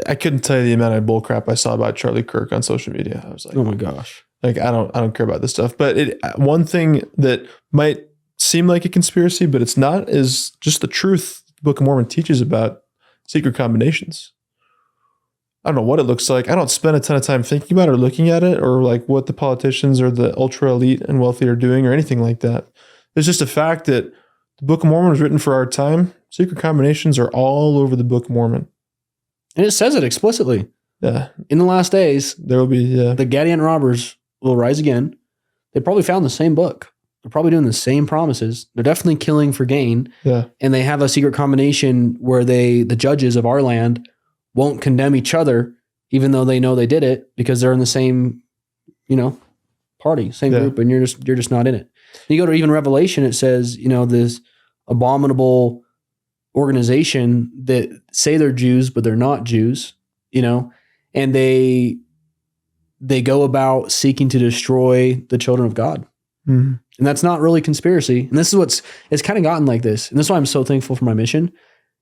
I couldn't tell you the amount of bull crap I saw about Charlie Kirk on social media. I was like, oh my gosh. Like, I don't care about this stuff. But one thing that might seem like a conspiracy, but it's not, is just the truth the Book of Mormon teaches about secret combinations. I don't know what it looks like. I don't spend a ton of time thinking about it or looking at it, or like what the politicians or the ultra elite and wealthy are doing or anything like that. It's just a fact that the Book of Mormon was written for our time. Secret combinations are all over the Book of Mormon. And it says it explicitly. Yeah. In the last days, There will be, the Gadian robbers will rise again. They probably found the same book. They're probably doing the same promises. They're definitely killing for gain. Yeah. And they have a secret combination where the judges of our land won't condemn each other, even though they know they did it, because they're in the same, party, same group, and you're just not in it. And you go to even Revelation, it says, this abominable organization that say they're Jews, but they're not Jews, and they go about seeking to destroy the children of God. Mm-hmm. And that's not really conspiracy. And this is it's kind of gotten like this. And that's why I'm so thankful for my mission,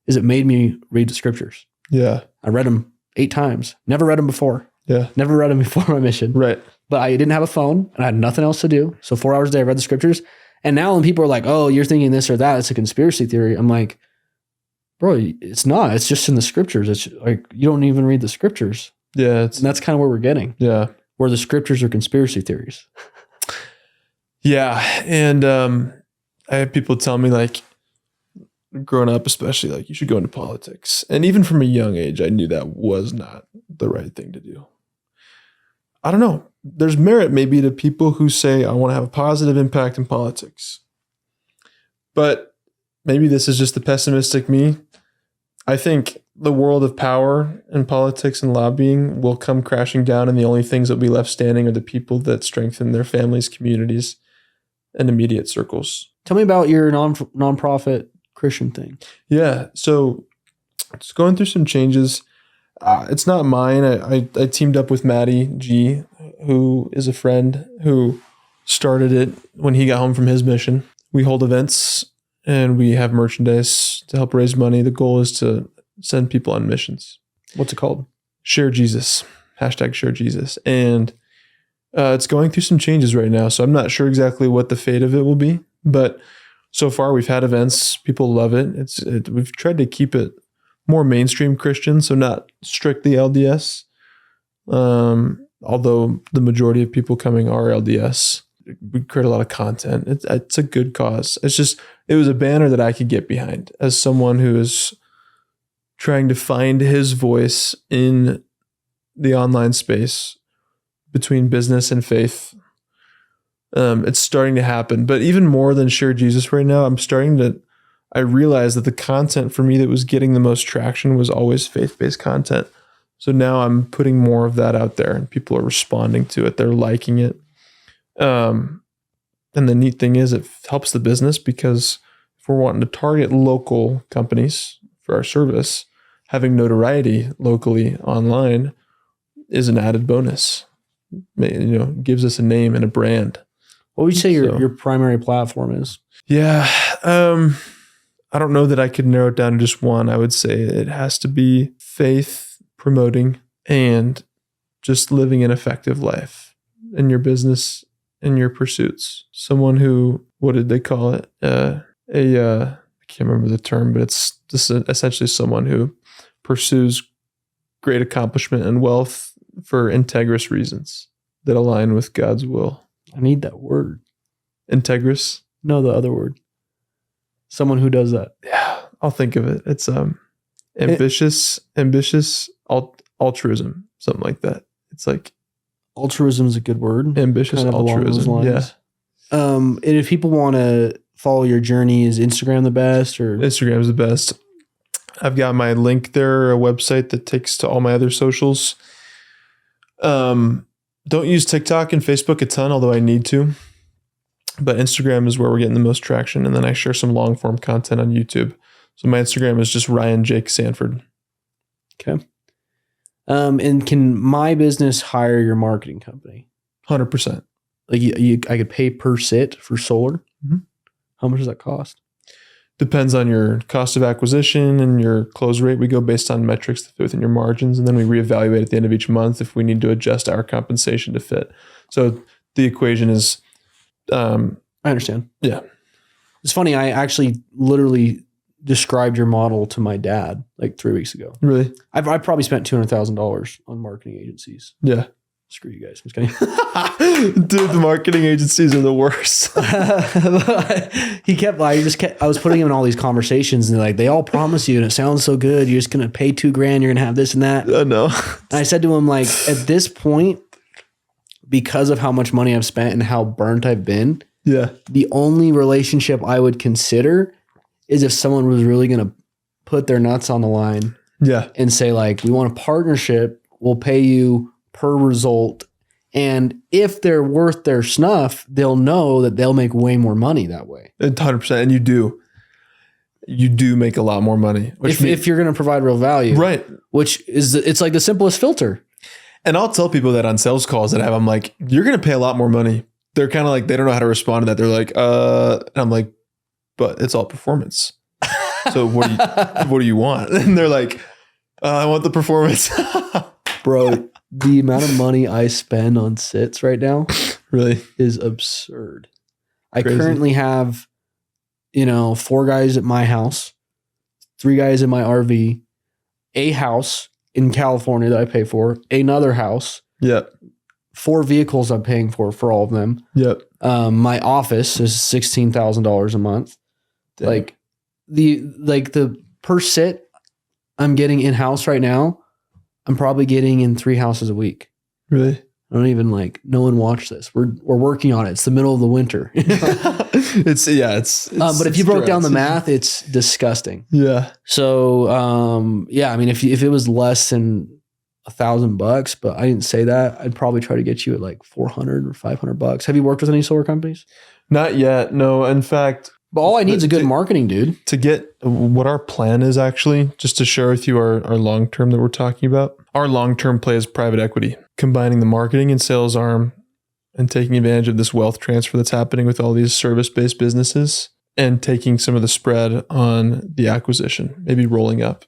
is it made me read the scriptures. Yeah. I read them 8 times. Never read them before. Yeah. Never read them before my mission. Right. But I didn't have a phone and I had nothing else to do. So 4 hours a day, I read the scriptures. And now when people are like, oh, you're thinking this or that, it's a conspiracy theory. I'm like, bro, it's not. It's just in the scriptures. It's like, you don't even read the scriptures. Yeah. And that's kind of where we're getting. Yeah. Where the scriptures are conspiracy theories. Yeah. And I have people tell me, like, growing up, especially, like, you should go into politics. And even from a young age, I knew that was not the right thing to do. I don't know. There's merit maybe to people who say, I want to have a positive impact in politics. But maybe this is just the pessimistic me. I think the world of power and politics and lobbying will come crashing down, and the only things that will be left standing are the people that strengthen their families, communities, and immediate circles. Tell me about your nonprofit Christian thing. Yeah. So it's going through some changes. It's not mine. I teamed up with Maddie G, who is a friend who started it when he got home from his mission. We hold events and we have merchandise to help raise money. The goal is to send people on missions. What's it called? Share Jesus. #ShareJesus. And it's going through some changes right now. So I'm not sure exactly what the fate of it will be. But so far we've had events. People love it. We've tried to keep it more mainstream Christian, so not strictly LDS. Although the majority of people coming are LDS. We create a lot of content. It's a good cause. It was a banner that I could get behind as someone who is trying to find his voice in the online space between business and faith. It's starting to happen. But even more than Share Jesus right now, I realized that the content for me that was getting the most traction was always faith-based content. So now I'm putting more of that out there and people are responding to it. They're liking it. And the neat thing is it helps the business, because if we're wanting to target local companies for our service, having notoriety locally online is an added bonus. Gives us a name and a brand. What would you say your primary platform is? Yeah. I don't know that I could narrow it down to just one. I would say it has to be faith promoting and just living an effective life in your business, in your pursuits. Someone who, what did they call it? I can't remember the term, but it's just essentially someone who pursues great accomplishment and wealth for integrous reasons that align with God's will. I need that word. Integrous? No, the other word. Someone who does that. Yeah, I'll think of it. It's ambitious altruism, something like that. It's like altruism is a good word. Ambitious kind of altruism. Yeah. And if people want to follow your journey, is Instagram the best? Or Instagram's the best. I've got my link there, a website that takes to all my other socials. Don't use TikTok and Facebook a ton, although I need to. But Instagram is where we're getting the most traction. And then I share some long form content on YouTube. So my Instagram is just Ryan Jake Sanford. Okay. And can my business hire your marketing company? 100%. Like I could pay per sit for solar. Mm-hmm. How much does that cost? depends on your cost of acquisition and your close rate. We go based on metrics that fit within your margins, and then we reevaluate at the end of each month if we need to adjust our compensation to fit. So the equation is, I understand. Yeah. It's funny. I actually literally described your model to my dad like 3 weeks ago. Really? I probably spent $200,000 on marketing agencies. Yeah. Screw you guys. I'm just kidding. Dude, the marketing agencies are the worst. I was putting him in all these conversations and they all promise you and it sounds so good. You're just going to pay $2,000. You're going to have this and that. No. And I said to him, like, at this point, because of how much money I've spent and how burnt I've been, yeah, the only relationship I would consider is if someone was really going to put their nuts on the line. Yeah. And say, like, we want a partnership. We'll pay you per result. And if they're worth their snuff, they'll know that they'll make way more money that way. 100%. And you do make a lot more money. If you're going to provide real value. Right. Which is, it's like the simplest filter. And I'll tell people that on sales calls that I have, I'm like, you're going to pay a lot more money. They're kind of like, they don't know how to respond to that. They're like, and I'm like, but it's all performance. So what do you want? And they're like, I want the performance. Bro, the amount of money I spend on sits right now really is absurd. Crazy. I currently have, 4 guys at my house, 3 guys in my RV, a house in California that I pay for, another house. Yep. 4 vehicles I'm paying for all of them. Yep. My office is $16,000 a month. Damn. Like the per sit I'm getting in house right now, I'm probably getting in 3 houses a week. Really? I don't even no one watched this. We're working on it. It's the middle of the winter. It's but if you broke down the math, it's disgusting. Yeah. So, I mean, if it was less than $1,000, but I didn't say that, I'd probably try to get you at like $400 or $500. Have you worked with any solar companies? Not yet. No. In fact, but all I need is a good marketing dude. To get what our plan is actually, just to share with you our long-term that we're talking about. Our long-term play is private equity, combining the marketing and sales arm and taking advantage of this wealth transfer that's happening with all these service-based businesses and taking some of the spread on the acquisition, maybe rolling up,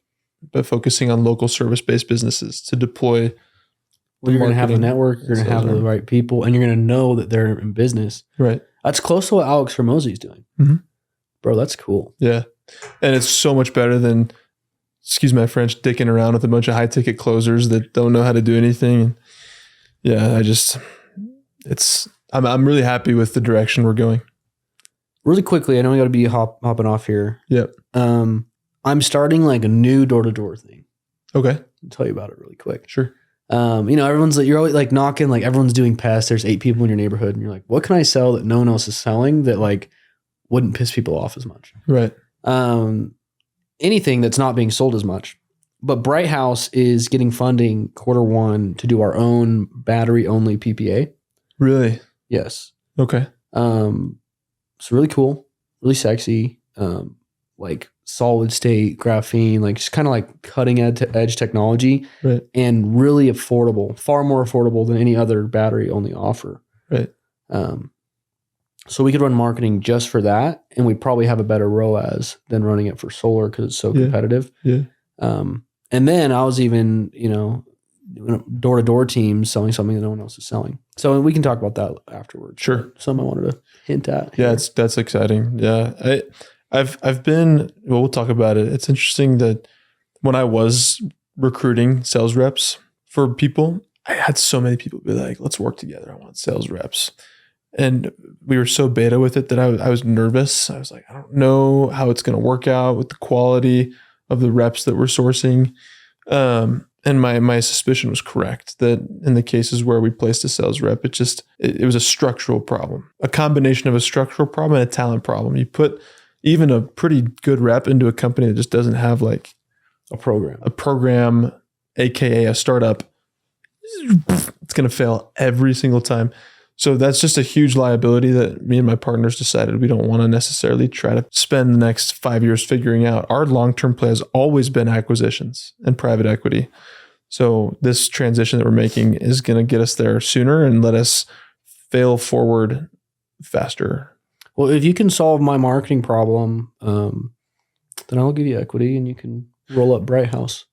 but focusing on local service-based businesses to deploy. Well, you're going to have the network, you're going to have the right people, and you're going to know that they're in business. Right. That's close to what Alex Hormozy is doing. Mm-hmm. Bro, that's cool. Yeah. And it's so much better than, excuse my French, dicking around with a bunch of high ticket closers that don't know how to do anything. And yeah, I'm really happy with the direction we're going. Really quickly, I know we got to be hopping off here. Yep. I'm starting like a new door-to-door thing. Okay. I'll tell you about it really quick. Sure. Everyone's like, you're always like knocking, like everyone's doing pests. There's 8 people in your neighborhood. And you're like, what can I sell that no one else is selling that like wouldn't piss people off as much? Right. Anything that's not being sold as much. But Bright House is getting funding Q1 to do our own battery only PPA. Really? Yes. Okay. It's really cool, really sexy, like solid state graphene, like just kind of like cutting edge technology, right? And really affordable, far more affordable than any other battery only offer. Right. So we could run marketing just for that, and we'd probably have a better ROAS than running it for solar because it's so competitive. Yeah. And then I was even, door-to-door teams selling something that no one else is selling. So we can talk about that afterwards. Sure. Something I wanted to hint at. Yeah, that's exciting. Yeah. I've been, we'll talk about it. It's interesting that when I was recruiting sales reps for people, I had so many people be like, let's work together. I want sales reps. And we were so beta with it that I was nervous. I was like, I don't know how it's going to work out with the quality of the reps that we're sourcing. And my suspicion was correct that in the cases where we placed a sales rep, it was a structural problem, a combination of a structural problem and a talent problem. You put even a pretty good rep into a company that just doesn't have like a program, AKA a startup, it's going to fail every single time. So that's just a huge liability that me and my partners decided we don't want to necessarily try to spend the next 5 years figuring out. Our long-term play has always been acquisitions and private equity. So this transition that we're making is going to get us there sooner and let us fail forward faster. Well, if you can solve my marketing problem, then I'll give you equity and you can roll up Bright House.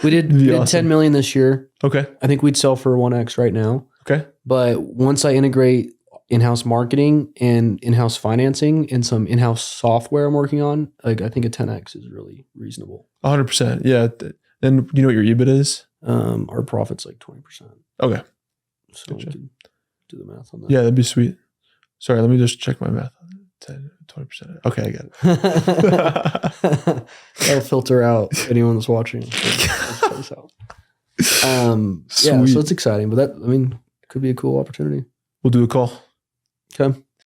We did awesome. 10 million this year. Okay. I think we'd sell for 1x right now. Okay. But once I integrate in-house marketing and in-house financing and some in-house software I'm working on, like I think a 10x is really reasonable. 100%. Yeah. And you know what your EBIT is? Our profit's like 20%. Okay. So Gotcha. we can do the math on that. Yeah, that'd be sweet. Sorry, let me just check my math. 10, 20%. Okay, I got it. That'll filter out anyone that's watching. Yeah, so it's exciting, but that, I mean, could be a cool opportunity. We'll do a call. Okay.